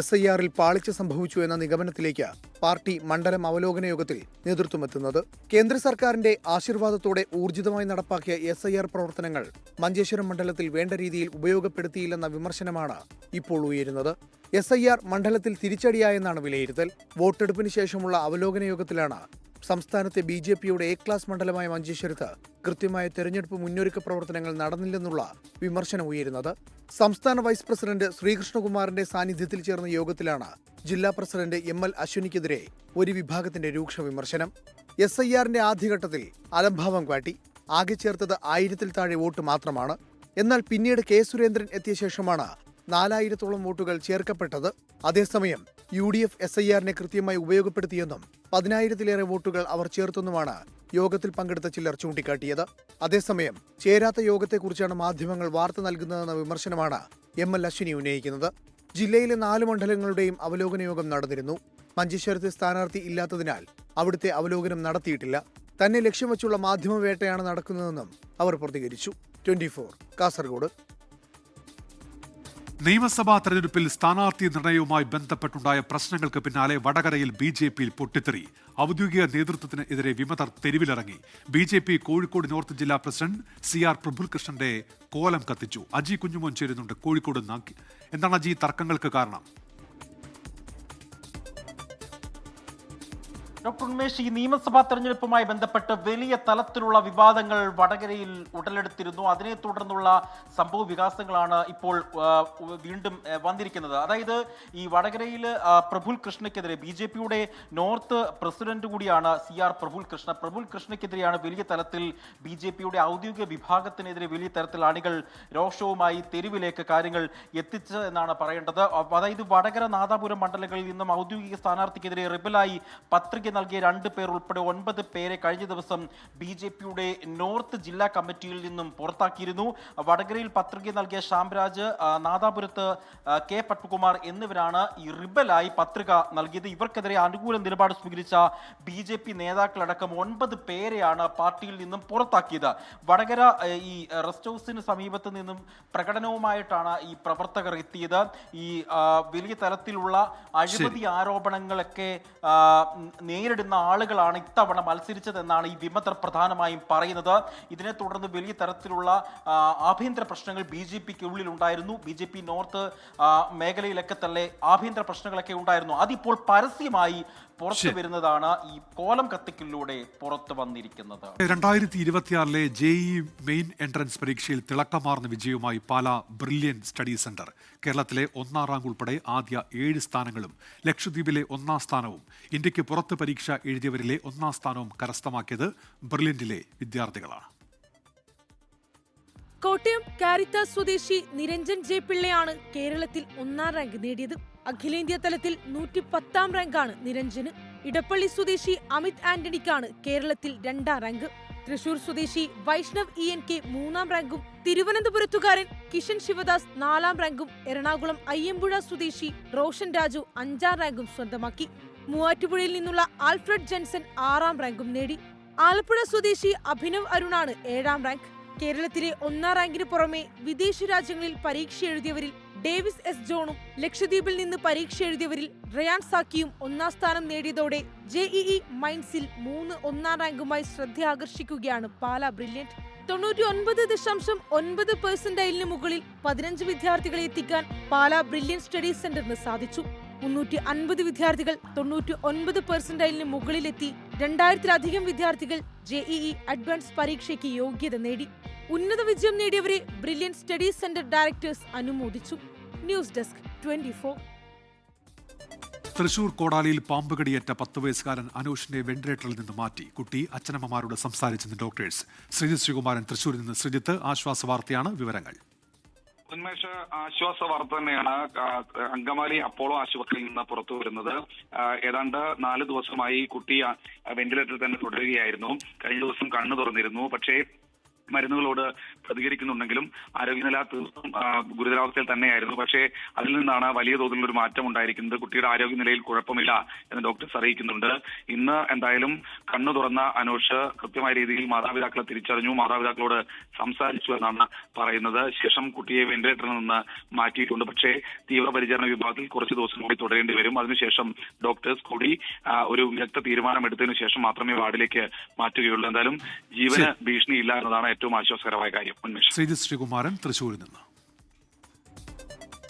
SIR-ൽ പാളിച്ച സംഭവിച്ചു എന്ന നിഗമനത്തിലേക്ക് പാർട്ടി മണ്ഡലം അവലോകന യോഗത്തിൽ നേതൃത്വമെത്തുന്നത്. കേന്ദ്ര സർക്കാരിന്റെ ആശീർവാദത്തോടെ ഊർജിതമായി നടപ്പാക്കിയ SIR പ്രവർത്തനങ്ങൾ മഞ്ചേശ്വരം മണ്ഡലത്തിൽ വേണ്ട രീതിയിൽ ഉപയോഗപ്പെടുത്തിയില്ലെന്ന വിമർശനമാണ് ഇപ്പോൾ ഉയരുന്നത്. SIR മണ്ഡലത്തിൽ തിരിച്ചടിയായെന്നാണ് വിലയിരുത്തൽ. വോട്ടെടുപ്പിന് ശേഷമുള്ള അവലോകന യോഗത്തിലാണ് സംസ്ഥാനത്തെ BJPയുടെ എ ക്ലാസ് മണ്ഡലമായ മഞ്ചേശ്വരത്ത് കൃത്യമായ തെരഞ്ഞെടുപ്പ് മുന്നൊരുക്ക പ്രവർത്തനങ്ങൾ നടന്നില്ലെന്നുള്ള വിമർശനം ഉയരുന്നത്. സംസ്ഥാന വൈസ് പ്രസിഡന്റ് ശ്രീകൃഷ്ണകുമാറിന്റെ സാന്നിധ്യത്തിൽ ചേർന്ന യോഗത്തിലാണ് ജില്ലാ പ്രസിഡന്റ് ML അശ്വിനിക്കെതിരെ ഒരു വിഭാഗത്തിന്റെ രൂക്ഷ വിമർശനം. SIR-ന്റെ ആദ്യഘട്ടത്തിൽ അലംഭാവം കാട്ടി. ആകെ ചേർത്തത് 1000-ൽ താഴെ വോട്ട് മാത്രമാണ്. എന്നാൽ പിന്നീട് K സുരേന്ദ്രൻ എത്തിയ ശേഷമാണ് 4000-ഓളം വോട്ടുകൾ ചേർക്കപ്പെട്ടത്. അതേസമയം UDF SIR-നെ കൃത്യമായി ഉപയോഗപ്പെടുത്തിയെന്നും 10,000-ലേറെ വോട്ടുകൾ അവർ ചേർത്തെന്നുമാണ് യോഗത്തിൽ പങ്കെടുത്ത ചിലർ ചൂണ്ടിക്കാട്ടിയത്. അതേസമയം ചേരാത്ത യോഗത്തെക്കുറിച്ചാണ് മാധ്യമങ്ങൾ വാർത്ത നൽകുന്നതെന്ന വിമർശനമാണ് ML അശ്വിനി ഉന്നയിക്കുന്നത്. ജില്ലയിലെ 4 മണ്ഡലങ്ങളുടെയും അവലോകന യോഗം നടന്നിരുന്നു. മഞ്ചേശ്വരത്തെ സ്ഥാനാർത്ഥി ഇല്ലാത്തതിനാൽ അവിടുത്തെ അവലോകനം നടത്തിയിട്ടില്ല. തന്നെ ലക്ഷ്യം വെച്ചുള്ള മാധ്യമവേട്ടയാണ് നടക്കുന്നതെന്നും അവർ പ്രതികരിച്ചു. 24 കാസർഗോഡ്. നിയമസഭാ തെരഞ്ഞെടുപ്പിൽ സ്ഥാനാർത്ഥി നിർണയവുമായി ബന്ധപ്പെട്ടുണ്ടായ പ്രശ്നങ്ങൾക്ക് പിന്നാലെ വടകരയിൽ BJP-യിൽ പൊട്ടിത്തെറി. ഔദ്യോഗിക നേതൃത്വത്തിനെതിരെ വിമതർ തെരുവിലിറങ്ങി. BJP കോഴിക്കോട് നോർത്ത് ജില്ലാ പ്രസിഡന്റ് CR പ്രഫുൽകൃഷ്ണന്റെ കോലം കത്തിച്ചു. അജി കുഞ്ഞുമോൻ ചേരുന്നുണ്ട് കോഴിക്കോട്. എന്താണ് അജി തർക്കങ്ങൾക്ക് കാരണം? ഡോക്ടർ ഉന്മേഷ്, ഈ നിയമസഭാ തെരഞ്ഞെടുപ്പുമായി ബന്ധപ്പെട്ട് വലിയ തലത്തിലുള്ള വിവാദങ്ങൾ വടകരയിൽ ഉടലെടുത്തിരുന്നു. അതിനെ തുടർന്നുള്ള സംഭവ വികാസങ്ങളാണ് ഇപ്പോൾ വീണ്ടും വന്നിരിക്കുന്നത്. അതായത് ഈ വടകരയിൽ പ്രഫുൽ കൃഷ്ണയ്ക്കെതിരെ BJPയുടെ നോർത്ത് പ്രസിഡന്റ് കൂടിയാണ് CR പ്രഫുൽ കൃഷ്ണ. പ്രഫുൽ കൃഷ്ണയ്ക്കെതിരെയാണ് വലിയ തലത്തിൽ BJPയുടെ ഔദ്യോഗിക വിഭാഗത്തിനെതിരെ വലിയ തരത്തിൽ അണികൾ രോഷവുമായി തെരുവിലേക്ക് കാര്യങ്ങൾ എത്തിച്ചത് എന്നാണ് പറയേണ്ടത്. അതായത് വടകര നാദാപുരം മണ്ഡലങ്ങളിൽ നിന്നും ഔദ്യോഗിക സ്ഥാനാർത്ഥിക്കെതിരെ റിബലായി പത്രിക നൽകിയ 2 പേർ ഉൾപ്പെടെ 9 പേരെ കഴിഞ്ഞ ദിവസം BJPയുടെ നോർത്ത് ജില്ലാ കമ്മിറ്റിയിൽ നിന്നും പുറത്താക്കിയിരുന്നു. വടകരയിൽ പത്രിക നൽകിയ ശ്യാംരാജ്, നാദാപുരത്ത് K പത്മകുമാർ എന്നിവരാണ് ഈ റിബലായി പത്രിക നൽകിയത്. ഇവർക്കെതിരെ അനുകൂല നിലപാട് സ്വീകരിച്ച BJP നേതാക്കളടക്കം 9 പേരെയാണ് പാർട്ടിയിൽ നിന്നും പുറത്താക്കിയത്. വടകര ഈ റെസ്റ്റ് ഹൗസിന് സമീപത്ത് നിന്നും പ്രകടനവുമായിട്ടാണ് ഈ പ്രവർത്തകർ എത്തിയത്. ഈ വലിയ തലത്തിലുള്ള അഴിമതി ആരോപണങ്ങളൊക്കെ നേരിടുന്ന ആളുകളാണ് ഇത്തവണ മത്സരിച്ചതെന്നാണ് ഈ വിമതർ പ്രധാനമായും പറയുന്നത്. ഇതിനെ തുടർന്ന് വലിയ തരത്തിലുള്ള ആഭ്യന്തര പ്രശ്നങ്ങൾ BJPക്ക് ഉള്ളിൽ ഉണ്ടായിരുന്നു. BJP നോർത്ത് മേഖലയിലൊക്കെ തന്നെ ആഭ്യന്തര പ്രശ്നങ്ങളൊക്കെ ഉണ്ടായിരുന്നു. അതിപ്പോൾ പരസ്യമായി പുറത്തു വരുന്നതാണ് ഈ കോലം കത്തിക്കലിലൂടെ പുറത്തു വന്നിരിക്കുന്നത്. 2026-ലെ JEE മെയിൻ എൻട്രൻസ് പരീക്ഷയിൽ തിളക്കമാർന്ന വിജയവുമായി പാലാ ബ്രില്യൻ സ്റ്റഡി സെന്റർ. കേരളത്തിലെ 1ാം റാങ്ക് ഉൾപ്പെടെ ആദ്യ 7 സ്ഥാനങ്ങളും ലക്ഷദ്വീപിലെ 1ാം സ്ഥാനവും ഇന്ത്യക്ക് പുറത്ത് പരീക്ഷ എഴുതിയവരിലെ 1ാം സ്ഥാനവും കരസ്ഥമാക്കിയത് ബ്രില്യന്റിലെ വിദ്യാർത്ഥികളാണ്. കോട്ടയം കാരിത്താസ് സ്വദേശി നിരഞ്ജൻ ജെ പിള്ളയാണ് കേരളത്തിൽ 1ാം റാങ്ക് നേടിയത്. അഖിലേന്ത്യാ തലത്തിൽ 110ാം റാങ്കാണ് നിരഞ്ജന്. ഇടപ്പള്ളി സ്വദേശി അമിത് ആന്റണിക്കാണ് കേരളത്തിൽ 2ാം റാങ്ക്. തൃശൂർ സ്വദേശി വൈഷ്ണവ് ENK 3ാം റാങ്കും തിരുവനന്തപുരത്തുകാരൻ കിഷൻ ശിവദാസ് 4ാം റാങ്കും എറണാകുളം അയ്യമ്പുഴ സ്വദേശി റോഷൻ രാജു 5ാം റാങ്കും സ്വന്തമാക്കി. മൂവാറ്റുപുഴയിൽ നിന്നുള്ള ആൽഫ്രഡ് ജെൻസൺ 6ാം റാങ്കും നേടി. ആലപ്പുഴ സ്വദേശി അഭിനവ് അരുണാണ് 7ാം റാങ്ക്. കേരളത്തിലെ 1ാം റാങ്കിന് പുറമെ വിദേശ രാജ്യങ്ങളിൽ പരീക്ഷ എഴുതിയവരിൽ ഡേവിസ് എസ് ജോണും ലക്ഷദ്വീപിൽ നിന്ന് പരീക്ഷ എഴുതിയവരിൽ റയാൻ സാക്കിയും 1ാം സ്ഥാനം നേടിയതോടെ JEE മൈൻസിൽ 3 ഒന്നാം റാങ്കുമായി ശ്രദ്ധ ആകർഷിക്കുകയാണ് പാലാ ബ്രില്യന്റ്. 99.9% മുകളിൽ 15 വിദ്യാർത്ഥികളെ എത്തിക്കാൻ പാലാ ബ്രില്യന്റ് സ്റ്റഡി സെന്ററിന് സാധിച്ചു. 350 വിദ്യാർത്ഥികൾ 99% മുകളിലെത്തി 2000-ലധികം വിദ്യാർത്ഥികൾ JEE അഡ്വാൻസ് പരീക്ഷയ്ക്ക് യോഗ്യത നേടി. ഉന്നത വിജയം നേടിയവരെ ബ്രില്യന്റ് സ്റ്റഡി സെന്റർ ഡയറക്ടേഴ്സ് അനുമോദിച്ചു. News desk 24. തൃശൂർ കോടാലിയിൽ പാമ്പ് കടിയേറ്റ 10 വയസ്സുകാരൻ അനൂഷിനെ വെന്റിലേറ്ററിൽ നിന്ന് മാറ്റി. കുട്ടി അച്ഛനമ്മമാരോട് സംസാരിച്ചെന്ന് ഡോക്ടേഴ്സ്. ശ്രീജിത്ത് ശ്രീകുമാരൻ തൃശൂരിൽ നിന്ന്. ശ്രീജിത്ത്, ആശ്വാസ വാർത്തയാണ്, വിവരങ്ങൾ. ഉന്മേഷ്, ആശ്വാസ വാർത്ത തന്നെയാണ് അങ്കമാലി അപ്പോളോ ആശുപത്രിയിൽ നിന്ന് പുറത്തു വരുന്നത്. ഏതാണ്ട് 4 ദിവസമായി കുട്ടി വെന്റിലേറ്ററിൽ തന്നെ തുടരുകയായിരുന്നു. കഴിഞ്ഞ ദിവസം കണ്ണു തുറന്നിരുന്നു. പക്ഷേ മരുന്നുകളോട് പ്രതികരിക്കുന്നുണ്ടെങ്കിലും ആരോഗ്യനില തീർത്തും ഗുരുതരാവസ്ഥയിൽ തന്നെയായിരുന്നു. പക്ഷേ അതിൽ നിന്നാണ് വലിയ തോതിലുള്ള ഒരു മാറ്റം ഉണ്ടായിരിക്കുന്നത്. കുട്ടിയുടെ ആരോഗ്യനിലയിൽ കുഴപ്പമില്ല എന്ന് ഡോക്ടേഴ്സ് അറിയിക്കുന്നുണ്ട്. ഇന്ന് എന്തായാലും കണ്ണു തുറന്ന അനൂഷ് കൃത്യമായ രീതിയിൽ മാതാപിതാക്കളെ തിരിച്ചറിഞ്ഞു, മാതാപിതാക്കളോട് സംസാരിച്ചു എന്നാണ് പറയുന്നത്. ശേഷം കുട്ടിയെ വെന്റിലേറ്ററിൽ നിന്ന് മാറ്റിയിട്ടുണ്ട്. പക്ഷേ തീവ്രപരിചരണ വിഭാഗത്തിൽ കുറച്ച് ദിവസം കൂടി തുടരേണ്ടി വരും. അതിനുശേഷം ഡോക്ടേഴ്സ് കൂടി ഒരു വിദഗ്ധ തീരുമാനമെടുത്തതിനു ശേഷം മാത്രമേ വാർഡിലേക്ക് മാറ്റുകയുള്ളൂ. എന്തായാലും ജീവന് ഭീഷണിയില്ല എന്നതാണ് ഏറ്റവും ആശ്വാസകരമായ കാര്യം. ശ്രീജിത്ത് ശ്രീകുമാരൻ തൃശൂരിൽ നിന്ന്.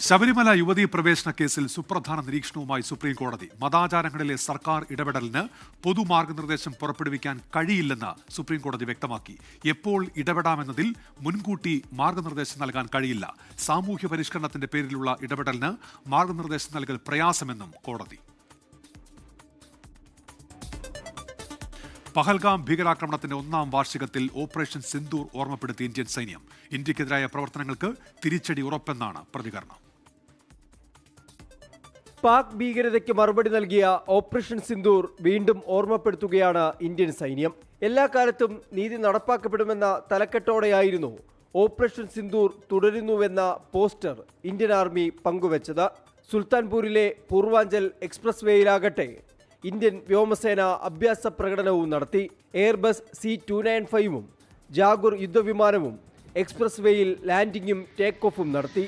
ശബരിമല യുവതീ പ്രവേശന കേസിൽ സുപ്രധാന നിരീക്ഷണവുമായി സുപ്രീം കോടതി. മതാചാരങ്ങളിലെ സർക്കാർ ഇടപെടലിന് പൊതുമാർഗനിർദ്ദേശം പുറപ്പെടുവിക്കാൻ കഴിയില്ലെന്ന് സുപ്രീം കോടതി വ്യക്തമാക്കി. എപ്പോൾ ഇടപെടാമെന്നതിൽ മുൻകൂട്ടി മാർഗനിർദ്ദേശം നൽകാൻ കഴിയില്ല. സാമൂഹ്യ പരിഷ്കരണത്തിന്റെ പേരിലുള്ള ഇടപെടലിന് മാർഗനിർദ്ദേശം നൽകൽ പ്രയാസമെന്നും കോടതി. പഹൽഗാം ഭീകരാക്രമണത്തിന്റെ 1ാം വാർഷികത്തിൽ ഓപ്പറേഷൻ സിന്ദൂർ ഓർമ്മപ്പെടുത്തി ഇന്ത്യൻ സൈന്യം. ഇന്ത്യക്കെതിരായ പ്രവർത്തനങ്ങൾക്ക് തിരിച്ചടി ഉറപ്പെന്നാണ് പ്രതികരണം. പാക് ഭീകരതയ്ക്ക് മറുപടി നൽകിയ ഓപ്പറേഷൻ സിന്ദൂർ വീണ്ടും ഓർമ്മപ്പെടുത്തുകയാണ് ഇന്ത്യൻ സൈന്യം. എല്ലാ കാലത്തും നീതി നടപ്പാക്കപ്പെടുമെന്ന തലക്കെട്ടോടെയായിരുന്നു ഓപ്പറേഷൻ സിന്ദൂർ തുടരുന്നുവെന്ന പോസ്റ്റർ ഇന്ത്യൻ ആർമി പങ്കുവച്ചത്. സുൽത്താൻപൂരിലെ പൂർവാഞ്ചൽ എക്സ്പ്രസ് വേയിലാകട്ടെ ഇന്ത്യൻ വ്യോമസേന അഭ്യാസ പ്രകടനവും നടത്തി. എയർബസ് C-295ഉം ജാഗുർ യുദ്ധവിമാനവും എക്സ്പ്രസ് വേയിൽ ലാൻഡിങ്ങും ടേക്ക് ഓഫും നടത്തി.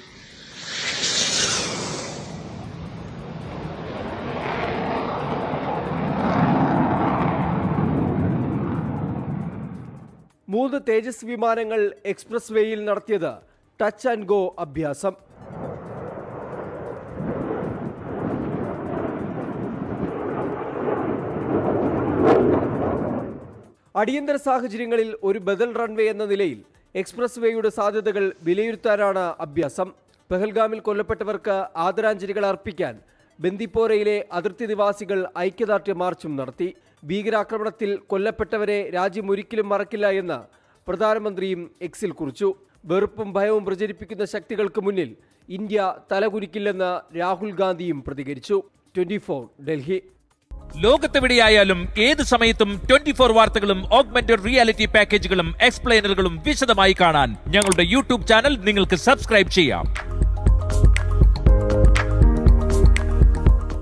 മൂന്ന് തേജസ് വിമാനങ്ങൾ എക്സ്പ്രസ് വേയിൽ നടത്തിയത് ടച്ച് ആൻഡ് ഗോ അഭ്യാസം. അടിയന്തര സാഹചര്യങ്ങളിൽ ഒരു ബദൽ റൺവേ എന്ന നിലയിൽ എക്സ്പ്രസ് വേയുടെ സാധ്യതകൾ വിലയിരുത്താനാണ് അഭ്യാസം. പെഹൽഗാമിൽ കൊല്ലപ്പെട്ടവർക്ക് ആദരാഞ്ജലികൾ അർപ്പിക്കാൻ ബന്ദിപ്പോരയിലെ അതിർത്തി നിവാസികൾ ഐക്യദാർഢ്യ മാർച്ചും നടത്തി. ഭീകരാക്രമണത്തിൽ കൊല്ലപ്പെട്ടവരെ രാജ്യം ഒരിക്കലും മറക്കില്ല എന്ന് പ്രധാനമന്ത്രിയും എക്സിൽ കുറിച്ചു. വെറുപ്പും ഭയവും പ്രചരിപ്പിക്കുന്ന ശക്തികൾക്ക് മുന്നിൽ ഇന്ത്യ തലകുനിക്കില്ലെന്ന് രാഹുൽ ഗാന്ധിയും പ്രതികരിച്ചു. 24 ഡൽഹി. ലോകത്തെവിടെയായാലും ഏത് സമയത്തും 24 വാർത്തകളും ഓഗ്മെന്റഡ് റിയാലിറ്റി പാക്കേജുകളും എക്സ്പ്ലെയിനറുകളും വിശദമായി കാണാൻ ഞങ്ങളുടെ യൂട്യൂബ് ചാനൽ നിങ്ങൾക്ക് സബ്സ്ക്രൈബ് ചെയ്യാം.